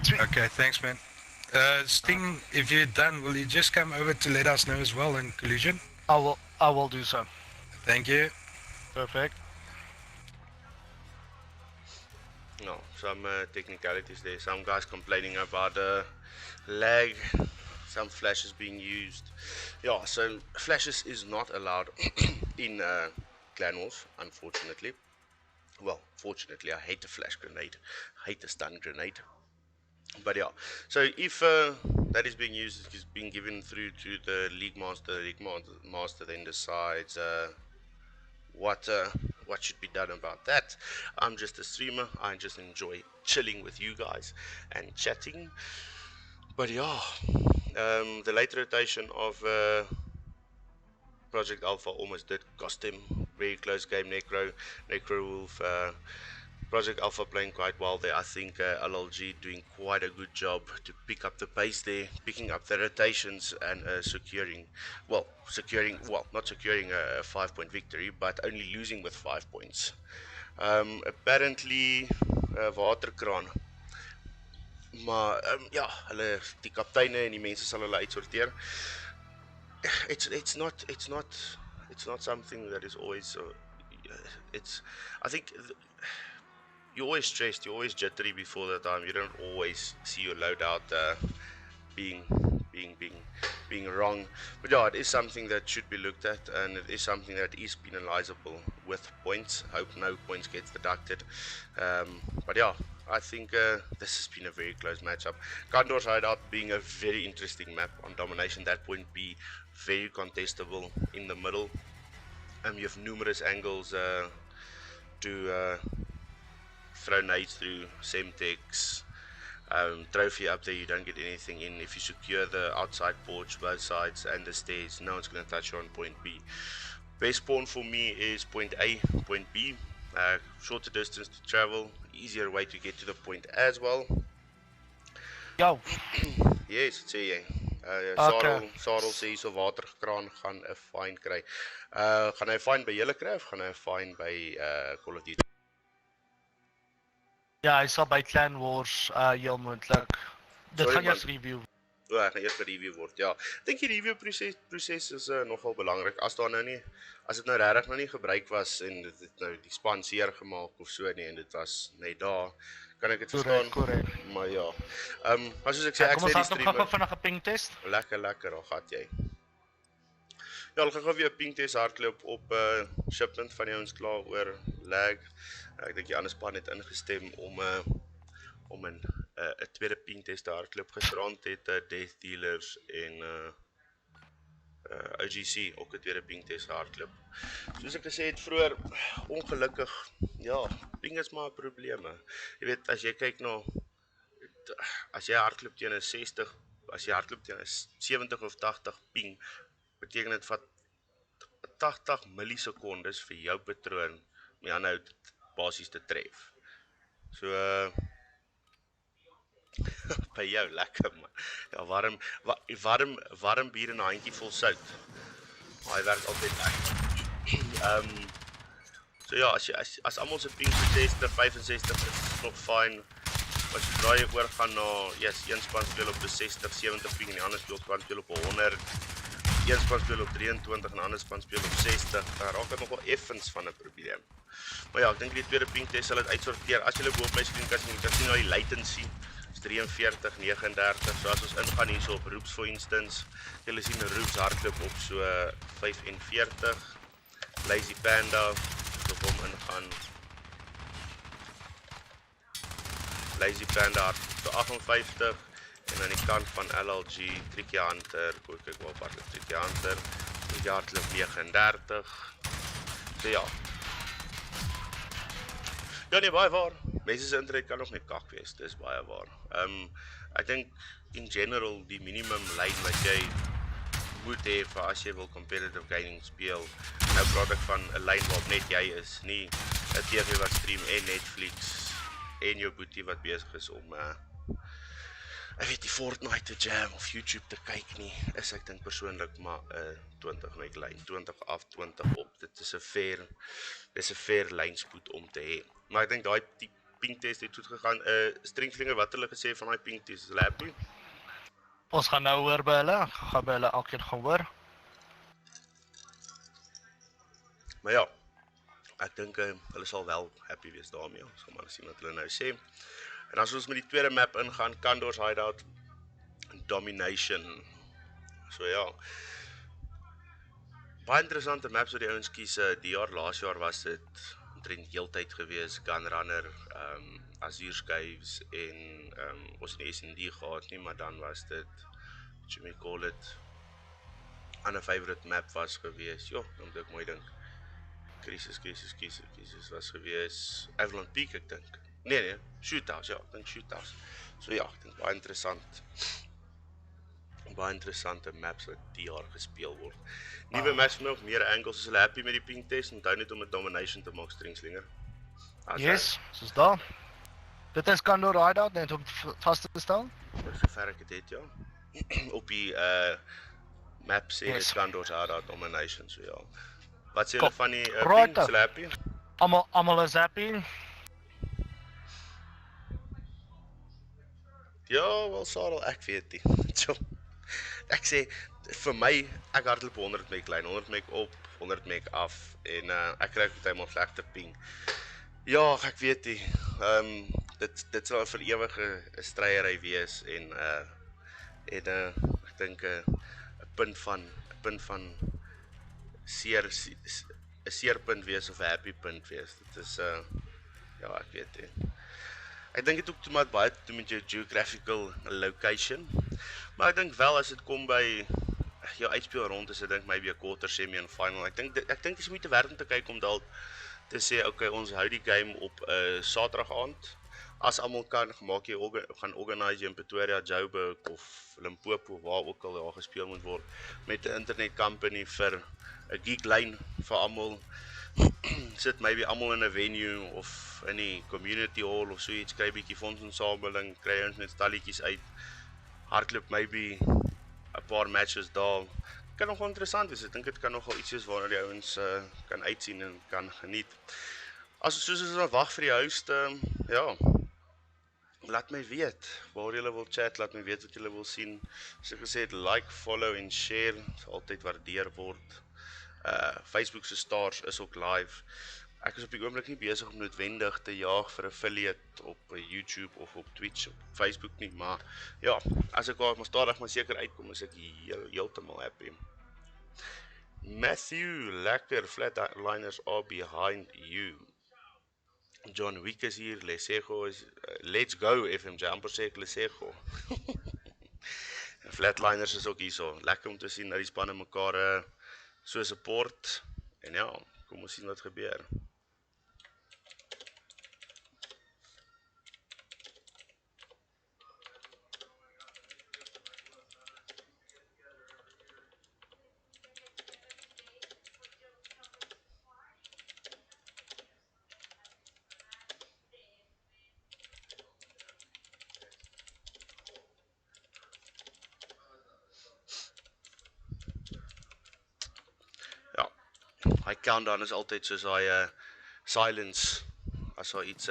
Okay, thanks, man. Sting, if you're done, will you just come over to let us know as well in collision? I will do so. Thank you. Perfect. No, some technicalities there. Some guys complaining about lag, some flashes being used. Yeah, so flashes is not allowed in Clan Wars, unfortunately. Well, fortunately, I hate the flash grenade, I hate the stun grenade. But yeah, so if that is being used, is being given through to the league master then decides what should be done about that. I'm just a streamer. I just enjoy chilling with you guys and chatting. But yeah, the late rotation of Project Alpha almost did cost him. Very close game. Necro Wolf. Project Alpha playing quite well there. I think LLG doing quite a good job to pick up the pace there, picking up the rotations and not securing a 5-point victory, but only losing with 5 points. Apparently, waterkraan. Maar ja, hulle die kapteine en die mense sal hulle uitsorteer. It's not something that is always I think you're always stressed, you're always jittery before the time. You don't always see your loadout being wrong. But yeah, it is something that should be looked at, and it is something that is penalizable with points. Hope no points gets deducted. But yeah, I think this has been a very close matchup. Condor's Hideout being a very interesting map on domination. That point be very contestable in the middle. You have numerous angles to throw nades through, Semtex, trophy up there, you don't get anything in. If you secure the outside porch, both sides and the stairs, no one's going to touch you on point B. Best spawn for me is point A, point B. Shorter distance to travel, easier way to get to the point as well. Jou. Yes, wat sê jy? Okay. Sarel sê hierso waterkraan gaan 'n fine kry. Gaan hy 'n fine by julle kry of gaan hy 'n fine by Call of Duty? Ja, hy sal by Clan Wars heel moontlik. Dit Sorry, gaan man. eers review. Hy gaan eers 'n review word. Ja, ek dink die review proses is nogal belangrik. As dit nou regtig nou nie gebruik was en dit het nou die span seer gemaak of so nie en dit was net daar, kan ek dit verstaan. Korrek. Maar ja. Maar soos ek sê, ek Kom ons sê die het nog streamer gou vinnig 'n ping test. lekker, al gat jy. Ja, hulle gaan gou weer 'n ping test hardloop op shipment van die ouens klaar oor lag. Ek dink die ander span het ingestem om 'n tweede ping test te hardloop gisterand het Death Dealers en OGC ook 'n tweede ping test hardloop. Soos ek gesê het vroeër, ongelukkig, ja, ping is maar 'n probleem. Jy weet, as jy kyk na as jy hardloop teen 'n 60, as jy hardloop teen 'n 70 of 80 ping, beteken dit vat 80 millisekondes vir jou patroon om die aanhoud basies te tref. So by jou lekker man. Ja, warm bier en 'n handjie vol sout. Hy werk altyd lekker. So ja, as almal se ping 60, 65 is nog fyn. As jy draai oor gaan na een span speel op 'n 60, 70 ping en die ander span speel op 100. Een span speel op 23 en 'n ander span speel op 60. Dan raak dit nogal effens van 'n probleem. Maar ja, ek dink die tweede ping test sal dit uitsorteer. As jy bo op my skerm kan sien nou die latency. 43, 39, so as ons ingaan hierso op Roeps for instance, julle sien Roeps hardloop op so 45, Lazy Panda, op hom ingaan, Lazy Panda hardloop so 58, en aan die kant van LLG, Tricky Hunter, kyk waar hardloop Tricky Hunter, Tricky hardloop 39, so ja. Ja nee, baie waar. Mense se internet kan nog net kak wees, dis baie waar. Ek dink in general die minimum lyn wat jy moet hê vir as jy wil competitive gaming speel. Nou praat ek van 'n lyn waar net jy is, nie 'n TV wat stream en Netflix en jou boetie wat besig is om ek weet die Fortnite te jam of YouTube te kyk nie. Is ek dink persoonlik maar 'n 20 meg lyn, 20 af, 20 op. Dit is 'n fair lynspoed om te hê. Maar ek dink daai ping test het goed gegaan. Strengslinger, wat hulle gesê van daai ping test, is hulle happy? Ons gaan nou hoor by hulle. Gaan by hulle elkeen gaan hoor. Maar ja, ek dink hulle sal wel happy wees daarmee. Ons gaan maar sien wat hulle nou sê. En as ons met die tweede map ingaan, Kandor's Hideout Domination. So ja. Baie interessante maps wat die ouens kies. Laas jaar was dit omtrent heeltyd gewees, Gunrunner, Azure Caves en ons het nie SND gehad nie, maar dan was dit, what you may call it, ander favorite map was gewees, dan moet ek mooi dink, Crisis was gewees, Avalon Peak ek dink, nee, Shoothouse, ja, ek dink Shoothouse, so ja, ek dink baie interessante maps wat die jaar gespeel word. Nuwe maps met nog meer angles, is hulle happy met die ping test, en onthou net om 'n domination te maak, Strengslinger. Yes, soos daar. Dit is Kandor Hideout, net om vas te stel. Sover ek dit het, ja. Op die map sê dit Kandor's Hideout Domination, so ja. Wat sê hulle van die ping, is hulle happy? Almal is happy. Ja, wel Sarel, ek weet nie. Ek sê, vir my, ek hardloop 100 meg lyn, 100 meg op, 100 meg af, en ek kry partymal slegte ping. Ja, ek weet nie, dit sal vir ewige stryery wees, en ek dink, 'n punt van seerpunt wees, of 'n happy punt wees, dit is, ja, ek weet nie. Ek dink dit ook maar baie te doen met jou geographical location, maar ek dink wel as dit kom by jou uitspeel rond is, ek dink maybe 'n quarter, semi en final. Ek dink dit is moeite werd om te kyk om dalk te sê, okay, ons hou die game op 'n Saterdag aand. As almal kan, maak jy gaan organise in Pretoria, Joburg of Limpopo, waar ook al daar gespeel moet word, met 'n internet company vir 'n gig lyn vir almal. sit maybe almal in 'n venue of in die community hall of so iets, kry bietjie fondsinsameling, kry ons net stalletjies uit. Hardloop maybe 'n paar matches daar. Kan nogal interessant wees. Ek dink dit kan nogal iets wees waarna die ouens kan uitsien en kan geniet. Soos ons wag vir die host, ja. Laat my weet waar julle wil chat, laat my weet wat julle wil sien. Soos ek gesê het, like, follow en share, sal altyd waardeer word. Facebook se stars is ook live. Ek is op die oomblik nie besig om noodwendig te jaag vir affiliate op YouTube of op Twitch, op Facebook nie, maar ja, as ek maar stadig maar seker uitkom, is ek heeltemal happy. Matthew, lekker, flatliners are behind you. John Wick is hier, Lesego is, let's go FMJ, amper sê ek Lesego. Flatliners is ook hier so, lekker om te sien dat die spanne mekaar so support, en ja, kom ons sien wat gebeur. Hy countdown is altyd soos hy silence, as hy iets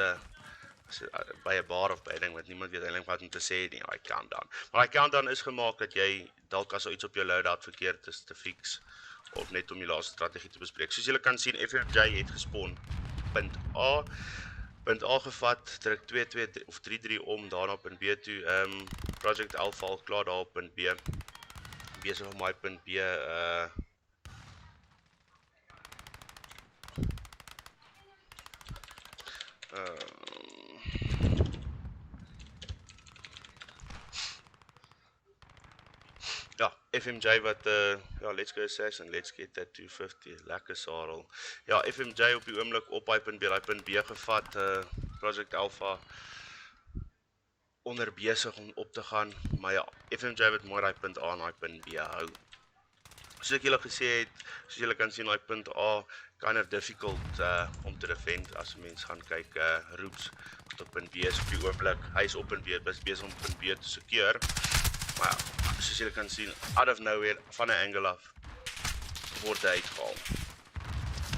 by 'n bar of by 'n ding wat niemand weet eintlik wat om te sê nie, hy countdown. Maar hy countdown is gemaak dat jy dalk as iets op jou loadout verkeerd is te fix, of net om die laaste strategie te bespreek. Soos julle kan sien, FMJ het gespawn punt A gevat, druk 2-2 of 3-3 om daarna punt B toe. Project Alpha al klaar daar op punt B, besig om my punt B ja, FMJ wat ja, let's go assassin, let's get that 250, lekker sarel. Ja, FMJ op die oomblik op hy punt B gevat, Project Alpha onder besig om op te gaan, maar ja, FMJ wat mooi hy punt A en hy punt B hou. Soos ek julle gesê het, soos julle kan sien, hy punt A kind of difficult om te defend as mens gaan kyk Roops wat op punt B is op die oomblik. Hy is op punt B, besig om punt B te secure. Maar ja, soos julle kan sien, out of nowhere, van 'n angle af, word hy uitgehaal.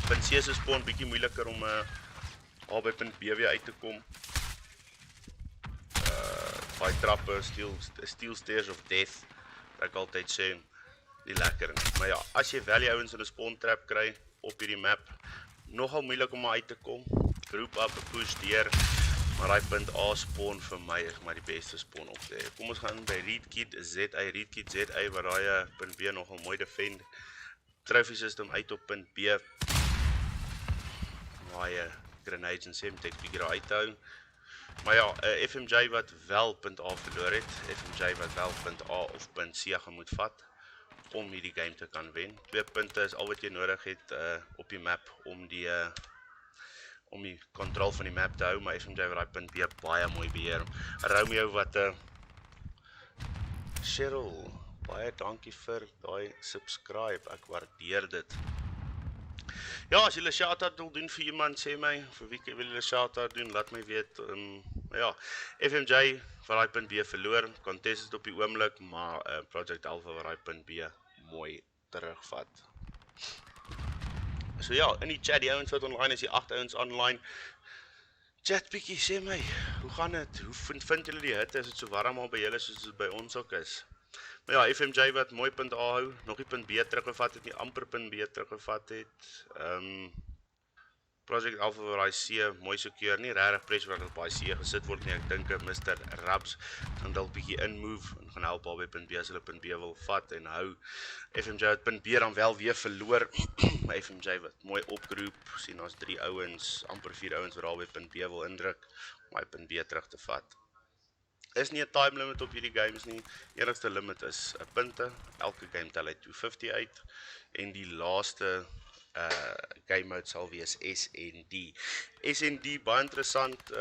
Punt C se spawn bietjie moeiliker om al by punt B weer uit te kom. Baie trappe, steel stairs of death, wat ek altyd sê, nie lekker nie. Maar ja, as jy wel die ouens in 'n spawn trap kry op hierdie map, nogal moeilik om uit te kom. Group up, push deur, maar hy punt A spawn vir my is maar die beste spawn op daar. Kom ons gaan by Reedkit ZA, waar daai punt B nogal mooi defend. Trophy system uit op punt B. Waar grenades en semtex bietjie daar uithou. Maar ja, FMJ wat wel punt A verloor het, FMJ wat wel punt A of punt C gaan moet vat om hierdie game te kan wen. 2 punte is al wat jy nodig het op die map om die kontrol van die map te hou, maar FMJ wat die punt B baie mooi beheer. Romeo wat Cheryl, baie dankie vir daai subscribe, ek waardeer dit. Ja, as julle shout-out wil doen vir iemand, sê my, vir wie wil julle shout-out doen, laat my weet. Ja, FMJ wat die punt B verloor, contest op die oomblik, maar Project Alpha wat die punt B mooi terugvat. So ja, in die chat, die ouens wat online is, die 8 ouens online, chat bietjie, sê my, hoe gaan dit? Hoe vind julle die hitte? Is dit so warm al by julle soos dit by ons ook is? Maar ja, FMJ wat mooi punt A hou, nog die punt B teruggevat het, nie amper punt B teruggevat het. Project Alpha waar hy C mooi secure, nie regtig pressure wat op hy C gesit word nie. Ek dink Mr. Rabs gaan dalk bietjie inmove en gaan help al by punt B as hulle punt B wil vat en hou. FMJ het punt B dan wel weer verloor, maar FMJ wat mooi opgeroep, sien ons 3 ouens, amper 4 ouens wat al by punt B wil indruk, om hy punt B terug te vat. Is nie 'n time limit op hierdie games nie, enigste limit is 'n punte, elke game tel uit 250 uit, en die laaste game mode sal wees SND. SND, baie interessant,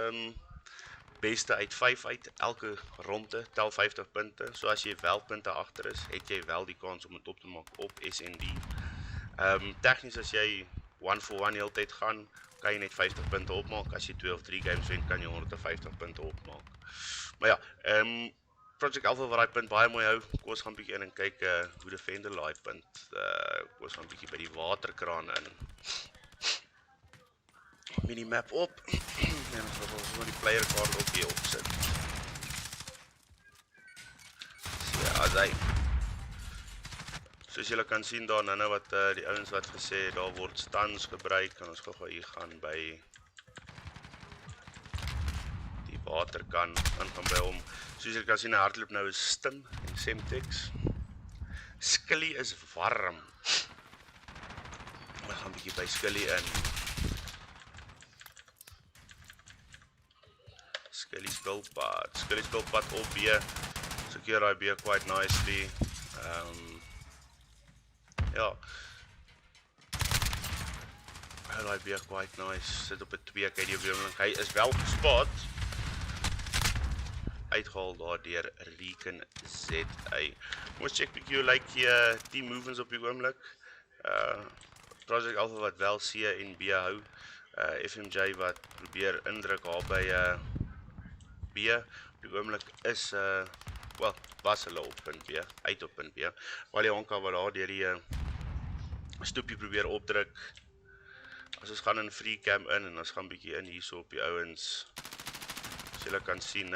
beste uit 5 uit, elke ronde tel 50 punte, so as jy wel punte agter is, het jy wel die kans om dit op te maak op SND. Tegnies as jy 1 for 1 heel tyd gaan, kan jy net 50 punte opmaak. As jy 2 of 3 games wen, kan jy 150 punte opmaak. Maar ja, Project Alpha wat daai punt baie mooi hou. Kom ons gaan bietjie in en kyk hoe Defender daai punt. Kom ons gaan bietjie by die waterkraan in. Minimap op. En ons gaan sommer die player kaart op hier opsit. So ja, daai. Soos julle kan sien daar nou wat die ouens wat gesê daar word stands gebruik, en ons gou hier gaan by die waterkan aangaan by hom. Soos julle kan sien, hy hardloop nou 'n Stim en Semtex. Skilly is warm. Ons gaan bietjie by Skilly in. Skilly skilpad op B. Secure hy B quite nicely. Ja. Hy B quite nice. Sit op 'n 2 kyk die oomblik. Hy is wel gespot. Uitgehaal daar deur Reken ZA. Kom ons check bietjie hoe lyk die team movements op die oomblik. Project Alpha wat wel C en B hou. FMJ wat probeer indruk daar by B. Op die oomblik is was hulle op punt B, uit op punt B. Wally Honka wat daar deur die stoepie probeer opdruk. As ons gaan in free cam in en ons gaan bietjie in hierso op die ouens. As julle kan sien,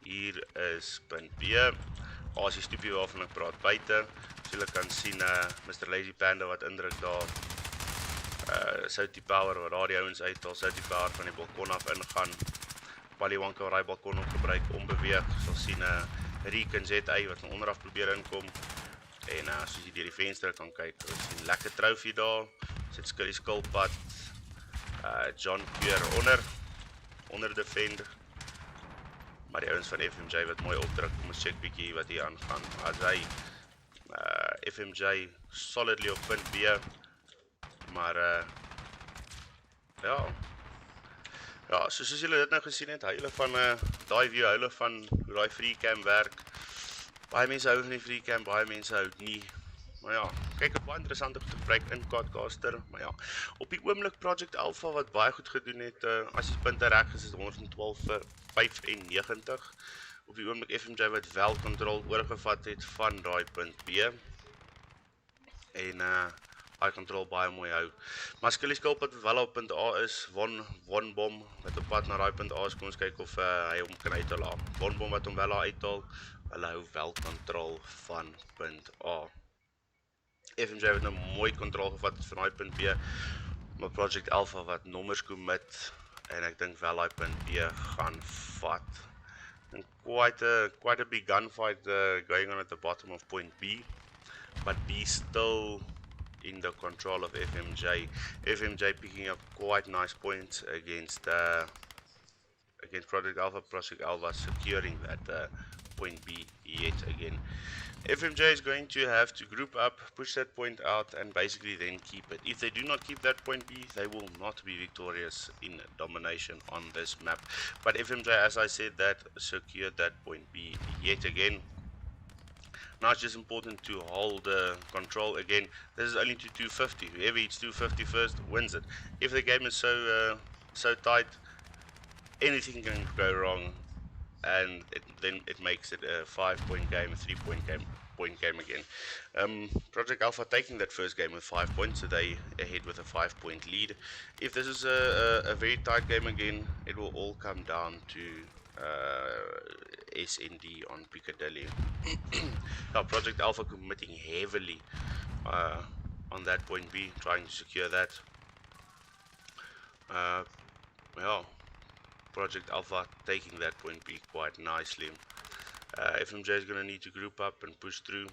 hier is punt B. As die stoepie waarvan ek praat buite. As julle kan sien, Mr. Lazy Panda wat indruk daar. Soutie Power wat daar die ouens uithaal, Soutie Power van die balkon af ingaan. Wally Honka wat die balkon op gebruik om beweeg. Sal sien Reken ZA wat van onderaf probeer inkom. En soos jy deur die venster kan kyk, ons sien lekker trofee daar. Sit Skilly skilpad. John Keur onder defender. Maar die ouens van FMJ wat mooi opdruk. Kom ons check bietjie wat hier aangaan. As hy FMJ solidly op punt B. Maar ja, soos julle dit nou gesien het, hulle van daai view, hulle van hoe daai free cam werk. Baie mense hou van die free cam, baie mense hou nie. Maar ja, kyk, het baie interessant om te gebruik in Codcaster. Maar ja, op die oomblik Project Alpha wat baie goed gedoen het, as die punte reg is 112 vir 95. Op die oomblik FMJ wat wel control oorgevat het van daai punt B. En hy control baie mooi hou. Maar Skilly skilpad wat wel op punt A is, One Bomb wat op pad na daai punt A is, kom ons kyk of hy hom kan uithaal. One Bomb wat hom wel uithaal, hulle hou wel control van punt A. FMJ het nou mooi control gevat van daai punt B, maar Project Alpha wat nommers commit, en ek dink wel daai punt B gaan vat. And quite a big gunfight going on at the bottom of point B, but B still in the control of FMJ. FMJ picking up quite nice points against Project Alpha. Project Alpha securing that point B yet again. FMJ is going to have to group up, push that point out, and basically then keep it. If they do not keep that point B, they will not be victorious in domination on this map. But FMJ, as I said, that secured that point B yet again. Now it's just important to hold control again. This is only to 250. Whoever hits 250 first wins it. If the game is so tight, anything can go wrong, and then it makes it a 5-point game, a 3-point game again. Project Alpha taking that first game with 5 points, so they ahead with a 5-point lead. If this is a very tight game again, it will all come down to SND on Piccadilly. Now Project Alpha committing heavily on that point B, trying to secure that. Well, Project Alpha taking that point B quite nicely. FMJ is going to need to group up and push through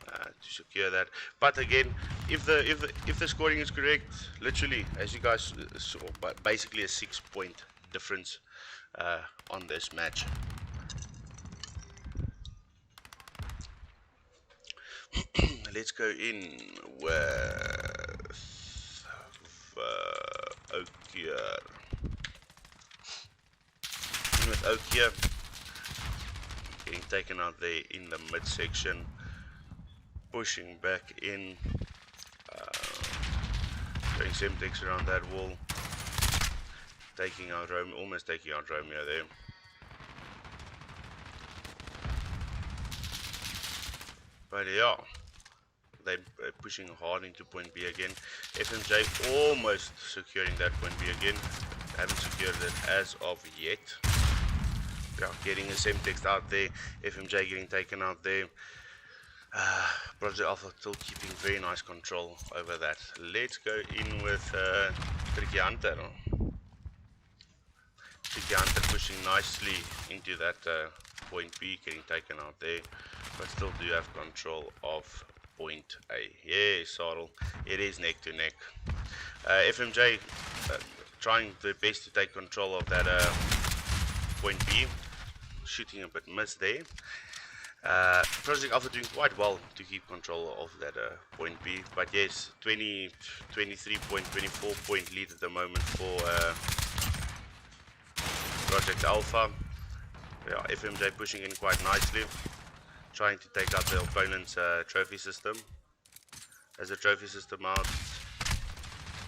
to secure that. But again, if the scoring is correct, literally, as you guys saw, basically a 6-point difference on this match. Let's go in with Okier. With Okier getting taken out there in the midsection, pushing back in. Showing Semtex around that wall. Taking out Romeo, almost taking out Romeo there. But yeah, they're pushing hard into point B again. FMJ almost securing that point B again. Haven't secured it as of yet. Yeah, getting a Semtex out there. FMJ getting taken out there. Project Alpha still keeping very nice control over that. Let's go in with Tricky Hunter. Tricky Hunter pushing nicely into that point B, getting taken out there, but still do have control of point A. Yeah, Sarl, it is neck to neck. FMJ trying their best to take control of that point B, shooting a bit miss there. Project Alpha doing quite well to keep control of that point B, but yes, 23 point, 24 point lead at the moment for Project Alpha. Yeah, FMJ pushing in quite nicely, trying to take out the opponent's trophy system. As the trophy system out,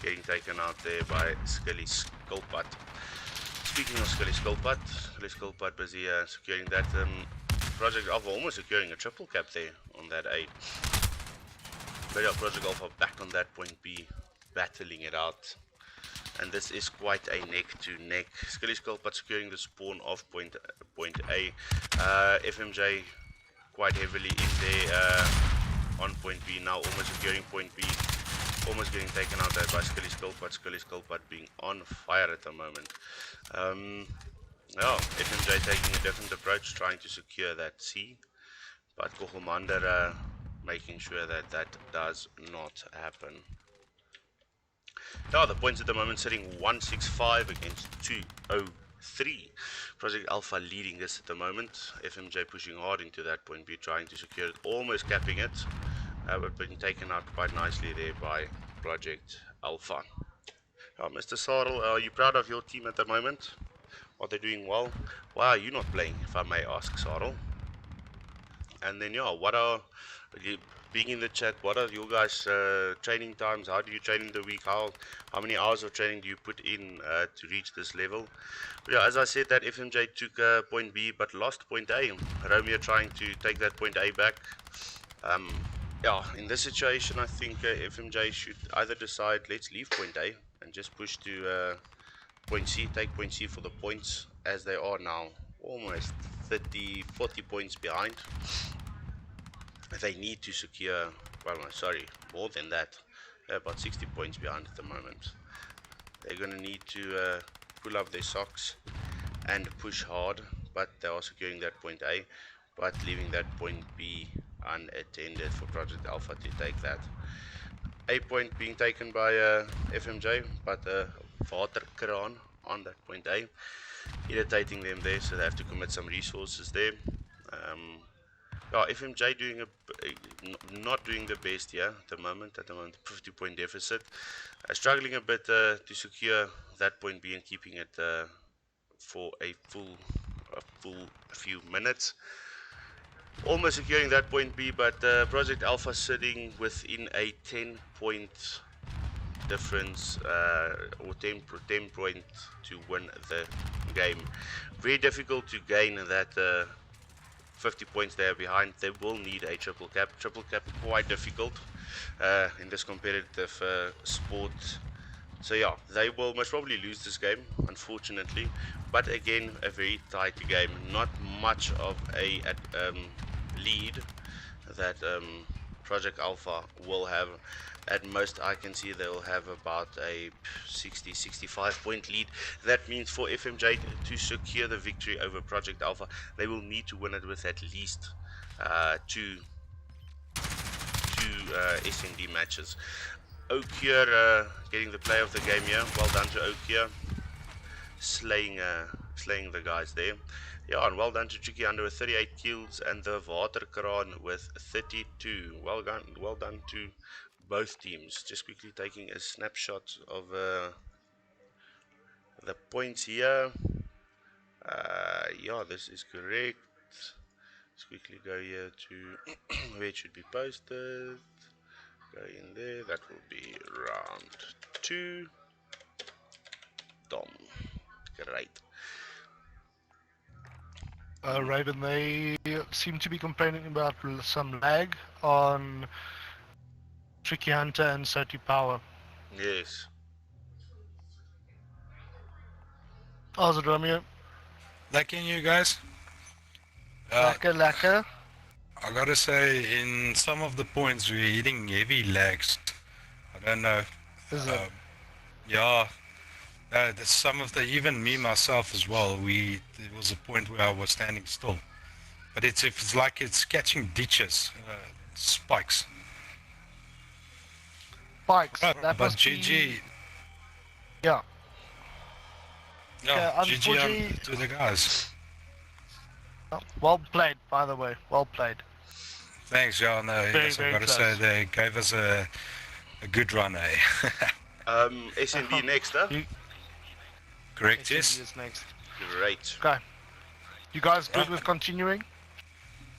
getting taken out there by Skelly Skullput. Speaking of Skelly Skullput busy securing that. Project Alpha almost securing a triple cap there on that A. But yeah, Project Alpha back on that point B, battling it out. And this is quite a neck to neck. Skelly Skullput securing the spawn of point A. FMJ quite heavily in there on point B now, almost securing point B. Almost getting taken out there by Skelly Skullput. Skelly Skullput being on fire at the moment. Yeah, FMJ taking a different approach, trying to secure that C, but Kogelmander making sure that that does not happen. Yeah, the points at the moment sitting 165 against 203. Project Alpha leading this at the moment. FMJ pushing hard into that point B, trying to secure it, almost capping it, but being taken out quite nicely there by Project Alpha. Mr. Sarl, are you proud of your team at the moment? Are they doing well? Why are you not playing, if I may ask, Sarl? And then, yeah, what are you being in the chat? What are your guys' training times? How do you train in the week? How many hours of training do you put in to reach this level? But yeah, as I said, that FMJ took point B but lost point A. Romeo trying to take that point A back. Yeah, in this situation, I think FMJ should either decide let's leave point A and just push to point C, take point C for the points as they are now, almost 30, 40 points behind. They need to secure, well, no, sorry, more than that. They're about 60 points behind at the moment. They're going to need to pull up their socks and push hard, but they are securing that point A, but leaving that point B unattended for Project Alpha to take that. A point being taken by FMJ, but waterkraan on that point A, irritating them there, so they have to commit some resources there. Yeah, FMJ doing not doing the best here at the moment. 50 point deficit, struggling a bit to secure that point B and keeping it for a full few minutes. Almost securing that point B, but Project Alpha sitting within a 10 point difference or 10 point to win the game. Very difficult to gain that 50 points they are behind. They will need a triple cap. Triple cap quite difficult in this competitive sport. So yeah, they will most probably lose this game, unfortunately. But again, a very tight game. Not much of a lead that Project Alpha will have. At most, I can see they'll have about a 60-65 point lead. That means for FMJ to secure the victory over Project Alpha, they will need to win it with at least two SND matches. Okier getting the play of the game here. Well done to Okier, slaying the guys there. Yeah, and well done to Tricky Hunter with 38 kills and the waterkraan with 32. Well done to both teams. Just quickly taking a snapshot of the points here. Yeah, this is correct. Let's quickly go here to where it should be posted. Go in there. That will be round 2. Dom. Great. Raven, they seem to be complaining about some lag on Tricky Hunter and Soti Power. Yes. How's it, Romeo? Liking you guys? Lacquer. I gotta say, in some of the points we're hitting heavy lags. I don't know. Is it? Yeah. There's some of the, even me myself as well, there was a point where I was standing still. But it's like it's catching ditches, spikes. Spikes. But That must GG. be... Yeah. Yeah, Okay, GG unfortunately- to the guys. Well played, by the way. Well played. Thanks, yeah. No, Very, yes, I very gotta close. say they gave us a good run, eh? SND next, huh? Correct, SND yes? is next. Great. Okay. You guys good Right. with continuing?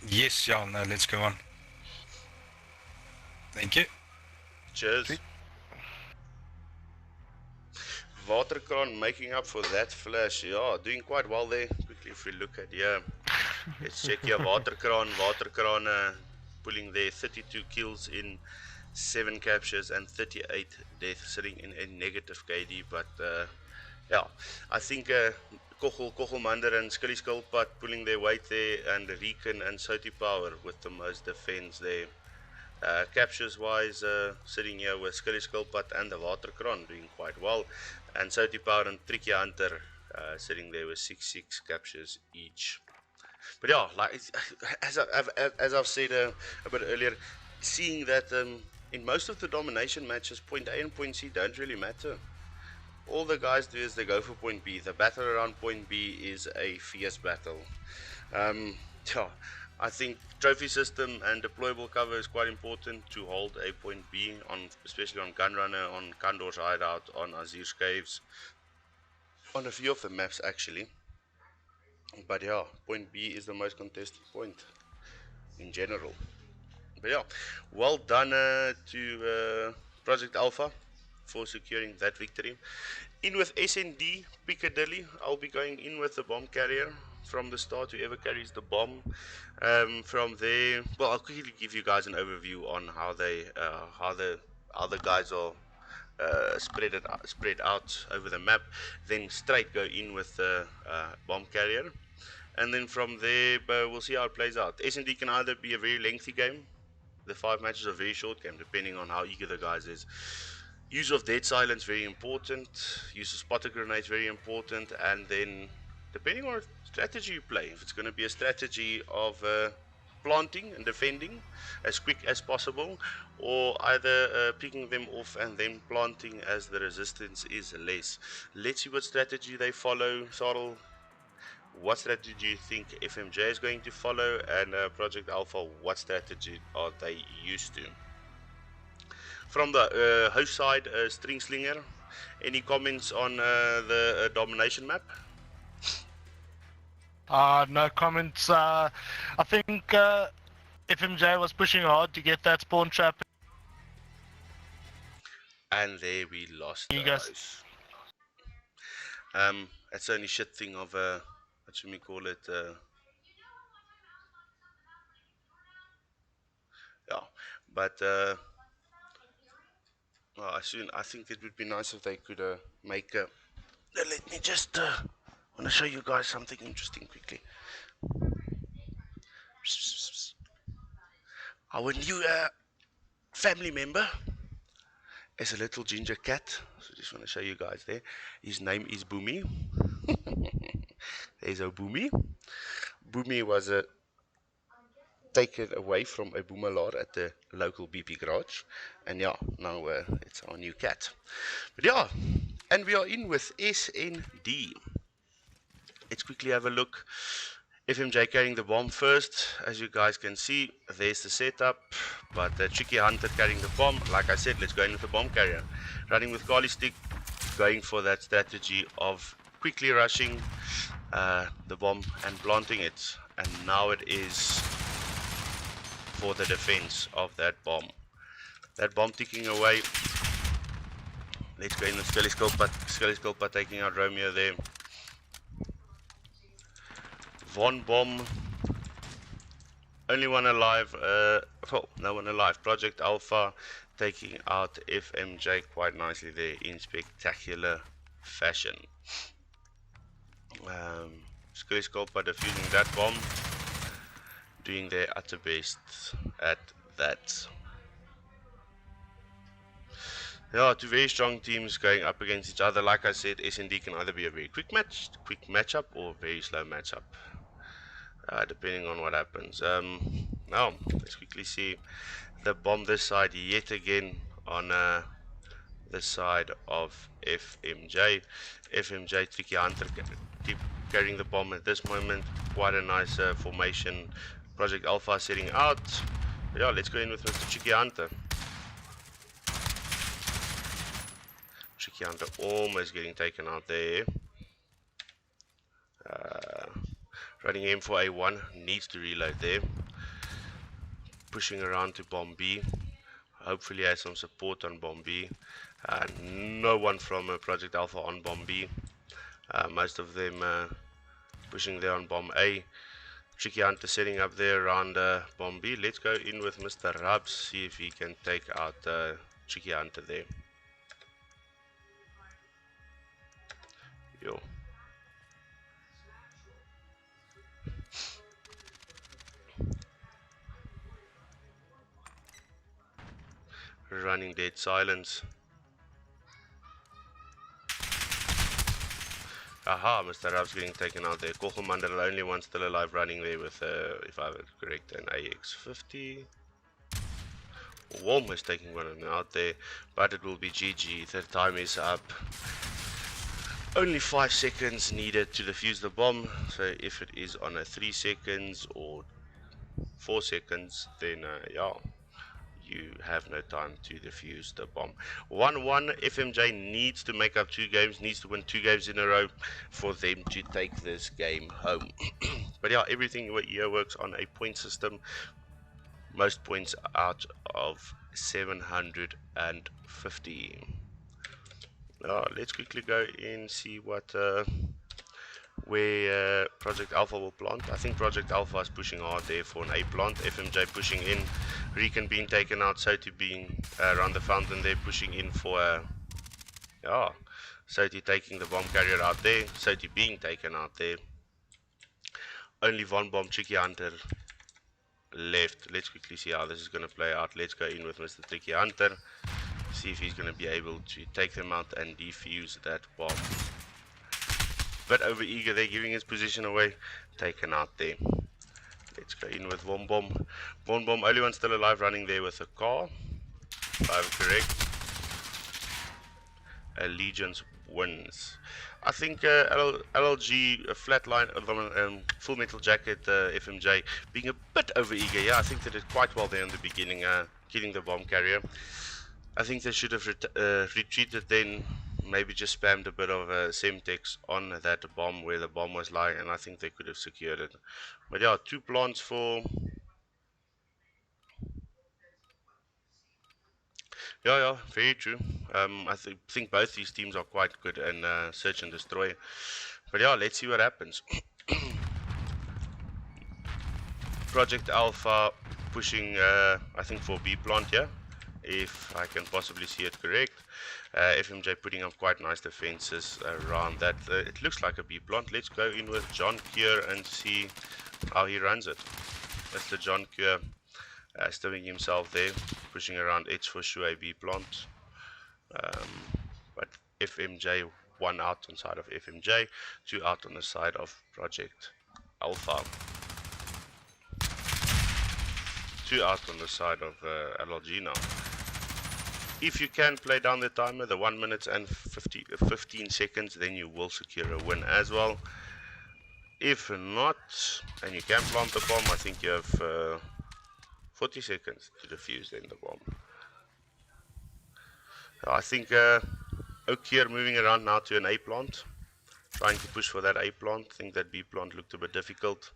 Yes, yeah, no, let's go on. Thank you. Cheers. Sweet. Waterkran making up for that flash. Yeah, doing quite well there. Quickly, if we look at here, let's check here. Waterkran pulling their 32 kills in 7 captures and 38 deaths, sitting in a negative KD. But yeah, I think Kochelmander and Scully Skullpot pulling their weight there, and Recon and Soti Power with the most defense there. Captures wise, sitting here with Scully Skullpot and the Waterkran doing quite well, and Soti Power and Tricky Hunter sitting there with 6 captures each. But yeah, like as I've said a bit earlier, seeing that in most of the domination matches, point A and point C don't really matter. All the guys do is they go for point B. The battle around point B is a fierce battle. Yeah, I think trophy system and deployable cover is quite important to hold a point B, especially on Gunrunner, on Kandor's hideout, on Azir's caves, on a few of the maps actually. But yeah, point B is the most contested point in general. But yeah, well done to Project Alpha for securing that victory. In with SND Piccadilly, I'll be going in with the bomb carrier from the start, whoever carries the bomb. From there, well, I'll quickly give you guys an overview on how the guys are spread out over the map. Then straight go in with the bomb carrier, and then from there we'll see how it plays out. S&D can either be a very lengthy game, the 5 matches are very short game depending on how eager the guys is. Use of dead silence very important, use of spotter grenades very important, and then depending on what strategy you play, if it's going to be a strategy of planting and defending as quick as possible, or either picking them off and then planting as the resistance is less. Let's see what strategy they follow. Sarl, what strategy do you think FMJ is going to follow, and Project Alpha, what strategy are they used to? From the host side, Stringslinger, any comments on the domination map? No comments. I think FMJ was pushing hard to get that spawn trap. And there we lost You the guys- host. That's the only shit thing of what should we call it? Yeah, but well, I think it would be nice if they could make a. Let me just want to show you guys something interesting quickly. Our new family member is a little ginger cat. So just want to show you guys there. His name is Boomy. There's a Boomy. Boomy was taken away from a Boomelaar at the local BP garage, and yeah, now it's our new cat. But yeah, and we are in with SND. Let's quickly have a look. FMJ carrying the bomb first. As you guys can see, there's the setup, but Tricky Hunter carrying the bomb. Like I said, let's go in with the bomb carrier. Running with Kali Stick, going for that strategy of quickly rushing the bomb and planting it. And now it is for the defense of that bomb. That bomb ticking away. Let's go in with Skelly Sculpa taking out Romeo there. Von Bomb. Only one alive. Oh, no one alive. Project Alpha taking out FMJ quite nicely there in spectacular fashion. Skelly Sculpa defusing that bomb. Doing their utter best at that. Yeah, two very strong teams going up against each other. Like I said, SND can either be a very quick matchup, or a very slow matchup, depending on what happens. Now, let's quickly see the bomb this side yet again on the side of FMJ. FMJ, Tricky Hunter, keep carrying the bomb at this moment. Quite a nice formation. Project Alpha setting out. Yeah, let's go in with Mr. Tricky Hunter. Tricky Hunter almost getting taken out there. Running in for A1, needs to reload there. Pushing around to bomb B. Hopefully has some support on bomb B. No one from Project Alpha on bomb B. Most of them pushing there on bomb A. Tricky Hunter setting up there around bomb B. Let's go in with Mr. Rubs, see if he can take out Tricky Hunter there. Yo. Running dead silence. Aha, Mr. Rubs getting taken out there. Kogelmander, the only one still alive, running there with, if I was correct, an AX50. Warm is taking one of them out there, but it will be GG. The time is up. Only 5 seconds needed to defuse the bomb. So if it is on a 3 seconds or 4 seconds, then yeah, you have no time to defuse the bomb. 1-1. FMJ needs to make up 2 games, needs to win 2 games in a row for them to take this game home. But yeah, everything here works on a point system. Most points out of 750. Let's quickly go and see what where Project Alpha will plant. I think Project Alpha is pushing hard there for an A plant. FMJ pushing in. Recon being taken out. Soti being around the fountain there, pushing in for yeah. Soti taking the bomb carrier out there. Soti being taken out there. Only Von Bomb Tricky Hunter left. Let's quickly see how this is going to play out. Let's go in with Mr. Tricky Hunter. See if he's going to be able to take them out and defuse that bomb. Bit over eager there, giving his position away. Taken out there. Let's go in with Von Bomb. Von Bomb, only one still alive, running there with a car. If I'm correct. Allegiance wins. I think LLG Flatline, Full Metal Jacket, FMJ being a bit over eager. Yeah, I think they did quite well there in the beginning, killing the bomb carrier. I think they should have retreated then, maybe just spammed a bit of Semtex on that bomb where the bomb was lying, and I think they could have secured it. But yeah, 2 plants for... Yeah, very true. I think both these teams are quite good in search and destroy. But yeah, let's see what happens. Project Alpha pushing, I think, for B plant here, if I can possibly see it correct. FMJ putting up quite nice defenses around that. It looks like a B plant. Let's go in with John Cure and see how he runs it. Mr. John Cure stowing himself there, pushing around H for sure a B plant. But FMJ, 1 out on side of FMJ, 2 out on the side of Project Alpha. 2 out on the side of LLG now. If you can play down the timer, the 1 minute and 15 seconds, then you will secure a win as well. If not, and you can plant the bomb, I think you have 40 seconds to defuse then the bomb. I think Okier moving around now to an A plant, trying to push for that A plant. I think that B plant looked a bit difficult.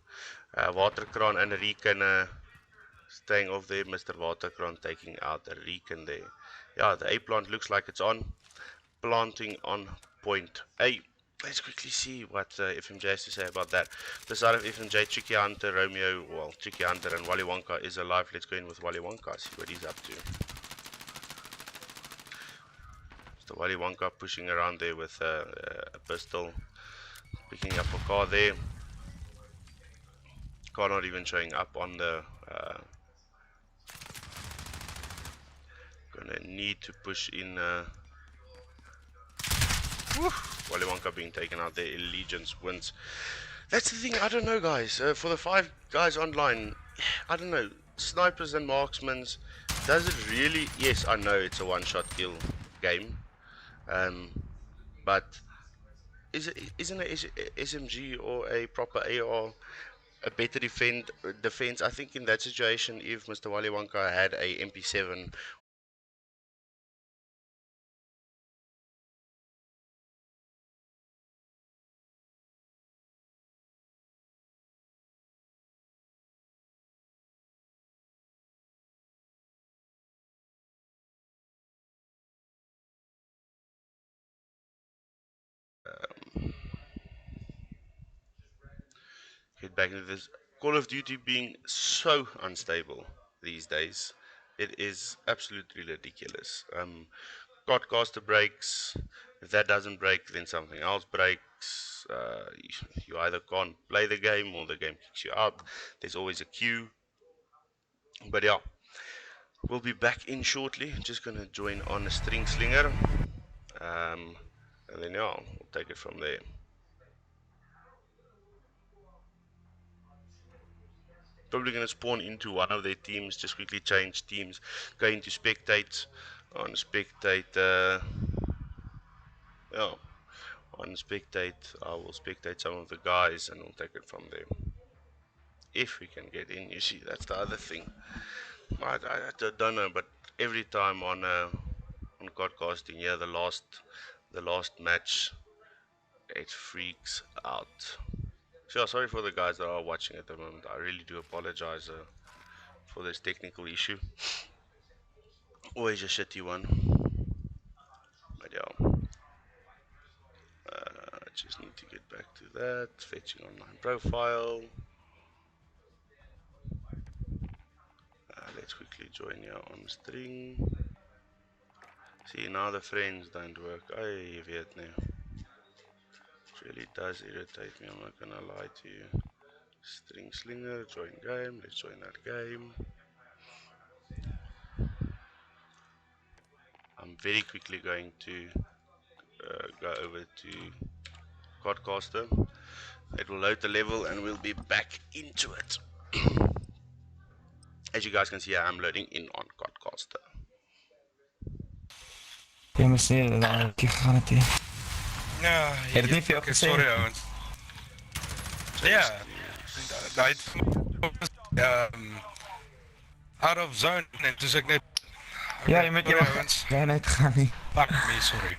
Waterkraan and Recon staying off there. Mr. Waterkron taking out the Recon there. Yeah, the A plant looks like it's on. Planting on point A. Let's quickly see what FMJ has to say about that. The side of FMJ, Tricky Hunter, Romeo, well, Tricky Hunter and Wally Wonka is alive. Let's go in with Wally Wonka, see what he's up to. So Wally Wonka pushing around there with a pistol. Picking up a car there. Car not even showing up on the... gonna need to push in... Wally Wonka being taken out there. Allegiance wins. That's the thing, I don't know, guys. For the 5 guys online, I don't know. Snipers and marksmans, does it really... Yes, I know it's a one-shot kill game. But isn't a SMG or a proper AR a better defense? I think in that situation, if Mr. Wally Wonka had a MP7 get back into this. Call of Duty being so unstable these days, it is absolutely ridiculous. Podcaster breaks. If that doesn't break, then something else breaks. You either can't play the game or the game kicks you out. There's always a queue. But yeah, we'll be back in shortly. Just gonna join on a string slinger, and then yeah, we'll take it from there. Probably going to spawn into one of their teams, just quickly change teams, go into spectate, on spectate, yeah, on spectate, I will spectate some of the guys and we'll take it from there. If we can get in, you see, that's the other thing. I don't know, but every time on podcasting, yeah, the last match, it freaks out. So sorry for the guys that are watching at the moment. I really do apologize for this technical issue. Always a shitty one. But yeah. I just need to get back to that. Fetching online profile. Let's quickly join here on string. See, now the friends don't work. I weet nie. It really does irritate me, I'm not gonna lie to you. String slinger, join game. Let's join that game. I'm very quickly going to go over to Codcaster. It will load the level and we'll be back into it. As you guys can see, I'm loading in on Codcaster. Jy moet sê dat ek gaan dit hê. Ja, Het dit nie vir jou okay, gesê? sorry ouens. Ja, daai out of zone en dis ek net Ja, jy moet sorry, jy ouens. jy net gaan nie. Fuck me, sorry.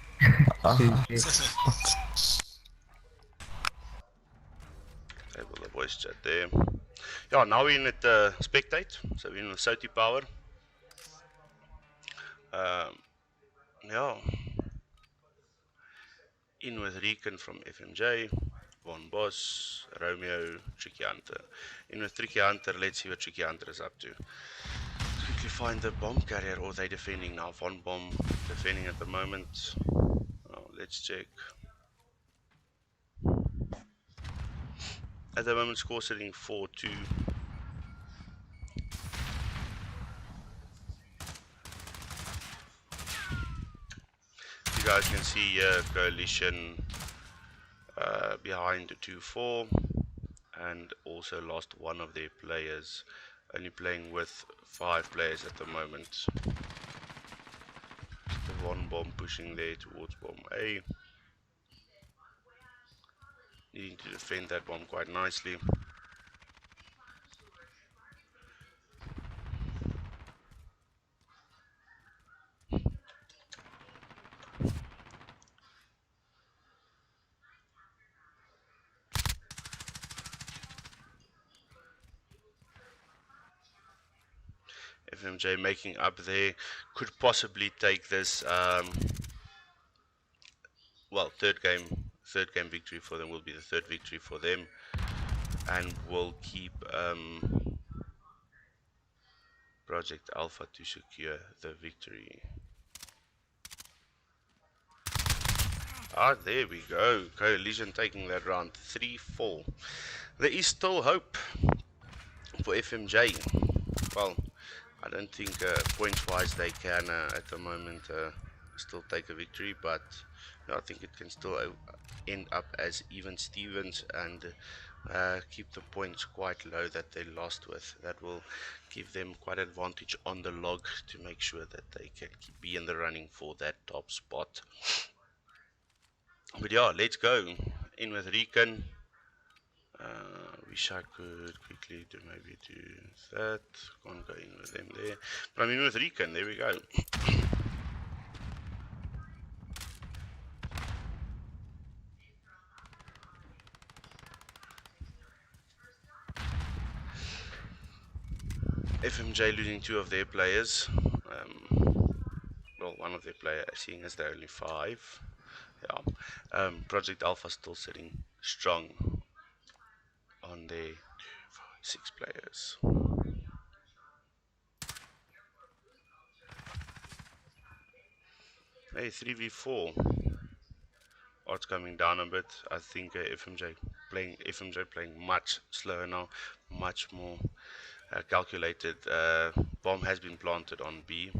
Enable the voice chat there. Yeah, now we're in at spectate, so we're in with Soti Power. Yeah, in with Recon from FMJ, Von Boss, Romeo, Tricky Hunter. In with Tricky Hunter, let's see what Tricky Hunter is up to. Let's quickly find the bomb carrier, or they defending now. Von Bomb defending at the moment. Oh, let's check. At the moment, score sitting 4-2. You guys can see here, Coalition behind the 2-4, and also lost one of their players, only playing with 5 players at the moment. The one bomb pushing there towards bomb A, needing to defend that bomb quite nicely. FMJ making up there. Could possibly take this, well, third game victory for them. Will be the third victory for them, and will keep Project Alpha to secure the victory. Ah, there we go. Coalition taking that round 3-4. There is still hope for FMJ. Well, I don't think points-wise they can at the moment still take a victory, but no, I think it can still end up as even Stevens and keep the points quite low that they lost with. That will give them quite an advantage on the log to make sure that they can be in the running for that top spot. But yeah, let's go in with Rican. Wish I could quickly do that. Can't go in with them there. But I'm in with Rican, there we go. FMJ losing 2 of their players. Well, one of their players, seeing as they're only 5. Yeah. Project Alpha still sitting strong on their 6 players. Hey, 3v4. Odds coming down a bit. I think FMJ playing much slower now, much more calculated. Bomb has been planted on B.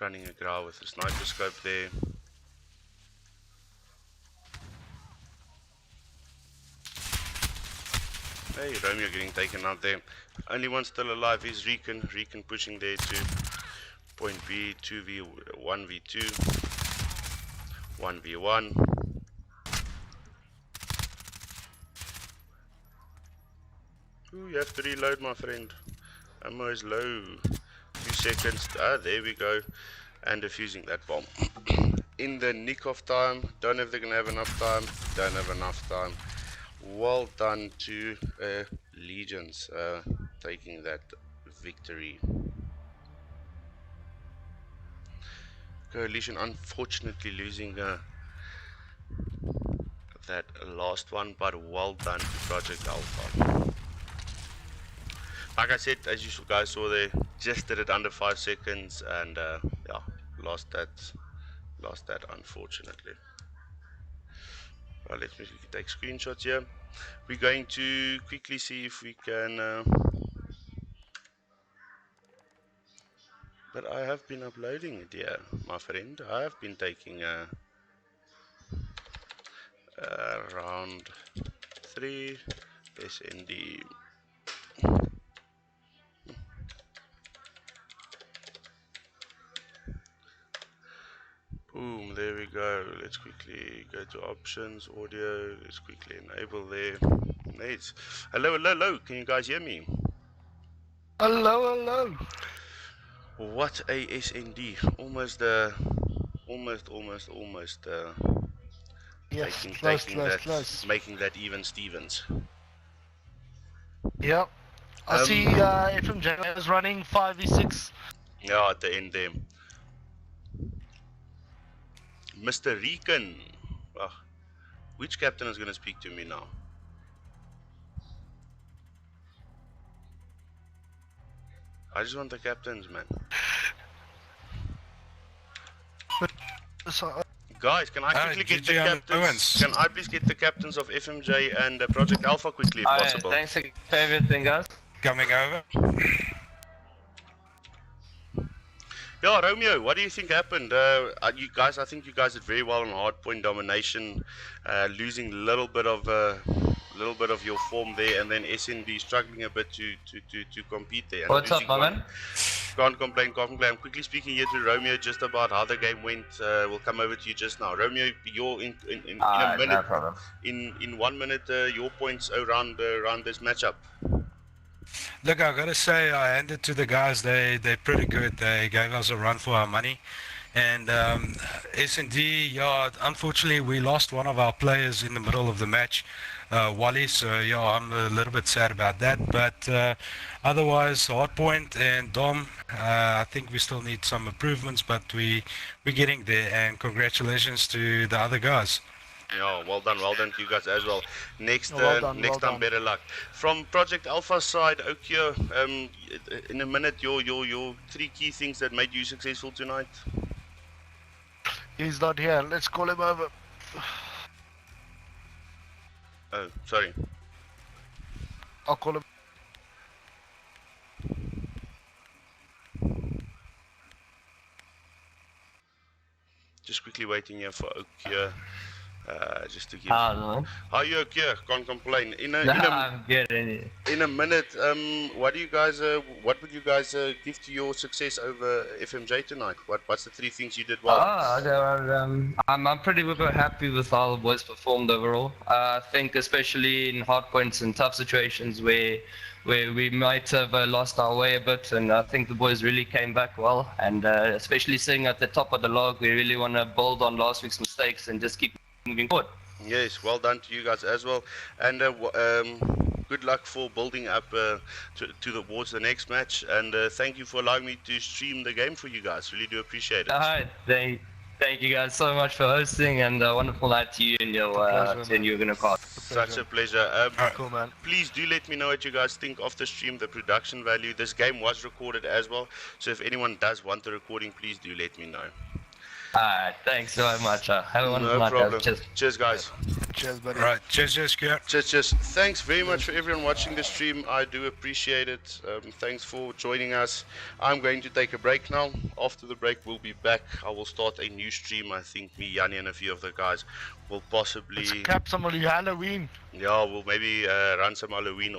Running a growl with a sniper scope there. Hey, Romeo getting taken out there. Only one still alive is Rican. Rican pushing there to point B, 2v, 1v2, 1v1. Ooh, you have to reload, my friend. Ammo is low. 2 seconds. Ah, there we go. And defusing that bomb. In the nick of time. Don't know if they're going to have enough time. Don't have enough time. Well done to Legions taking that victory. Coalition unfortunately losing that last one, but well done to Project Alpha. Like I said, as you guys saw there, just did it under 5 seconds, and yeah, lost that unfortunately. Well, let me take screenshots here. We're going to quickly see if we can. But I have been uploading it here, my friend. I have been taking round 3 SND. Boom, there we go. Let's quickly go to options, audio. Let's quickly enable there. Nice. Hello, hello, hello. Can you guys hear me? Hello, hello. What a SND. Almost Yes, close. making that even Stevens. Yep. I see FMJ is running 5v6. Yeah, at the end there. Mr. Rican. Which captain is going to speak to me now? I just want the captains, man. Guys, can I quickly get the captains? Can I please get the captains of FMJ and Project Alpha quickly, if possible? Thanks for everything, guys. Coming over. Yeah, Romeo, what do you think happened? You guys, I think you guys did very well on hardpoint domination, losing a little bit of your form there, and then SND struggling a bit to compete there. What's up, man? Can't complain. I'm quickly speaking here to Romeo just about how the game went. We'll come over to you just now. Romeo, you're in a minute. No problem. In 1 minute, your points around this matchup. Look, I gotta say, I handed to the guys. They're pretty good. They gave us a run for our money, and S&D. Yeah, unfortunately, we lost one of our players in the middle of the match, Wally. So yeah, I'm a little bit sad about that. But otherwise, Hardpoint and Dom, I think we still need some improvements, but we're getting there. And congratulations to the other guys. Yeah, well done to you guys as well. Next, Well done, next well time, done. better luck. From Project Alpha side, Okia, in a minute, your 3 key things that made you successful tonight. He's not here. Let's call him over. Oh, sorry. I'll call him. Just quickly waiting here for Okia. Just to give. Hello. How are you, Okia? Can't complain. I'm good. In a minute, what would you guys give to your success over FMJ tonight? What's the 3 things you did well? I'm pretty happy with how the boys performed overall. I think especially in hard points and tough situations where we might have lost our way a bit, and I think the boys really came back well. And especially sitting at the top of the log, we really want to build on last week's mistakes and just keep moving forward. Yes, well done to you guys as well, and good luck for building up towards the next match. And thank you for allowing me to stream the game for you guys. Really do appreciate it. Alright, thank you guys so much for hosting, and a wonderful night to you and your COD. Such a pleasure. Cool, man. Please do let me know what you guys think of the stream, the production value. This game was recorded as well, so if anyone does want the recording, please do let me know. Alright, thanks so much. Have a wonderful No night, problem. guys. Cheers, guys. Cheers, buddy. All right, cheers, Kurt. Cheers. Thanks very much for everyone watching the stream. I do appreciate it. Thanks for joining us. I'm going to take a break now. After the break, we'll be back. I will start a new stream. I think me, Yanni, and a few of the guys will possibly... Let's cap some of the Halloween. Yeah, we'll maybe run some Halloween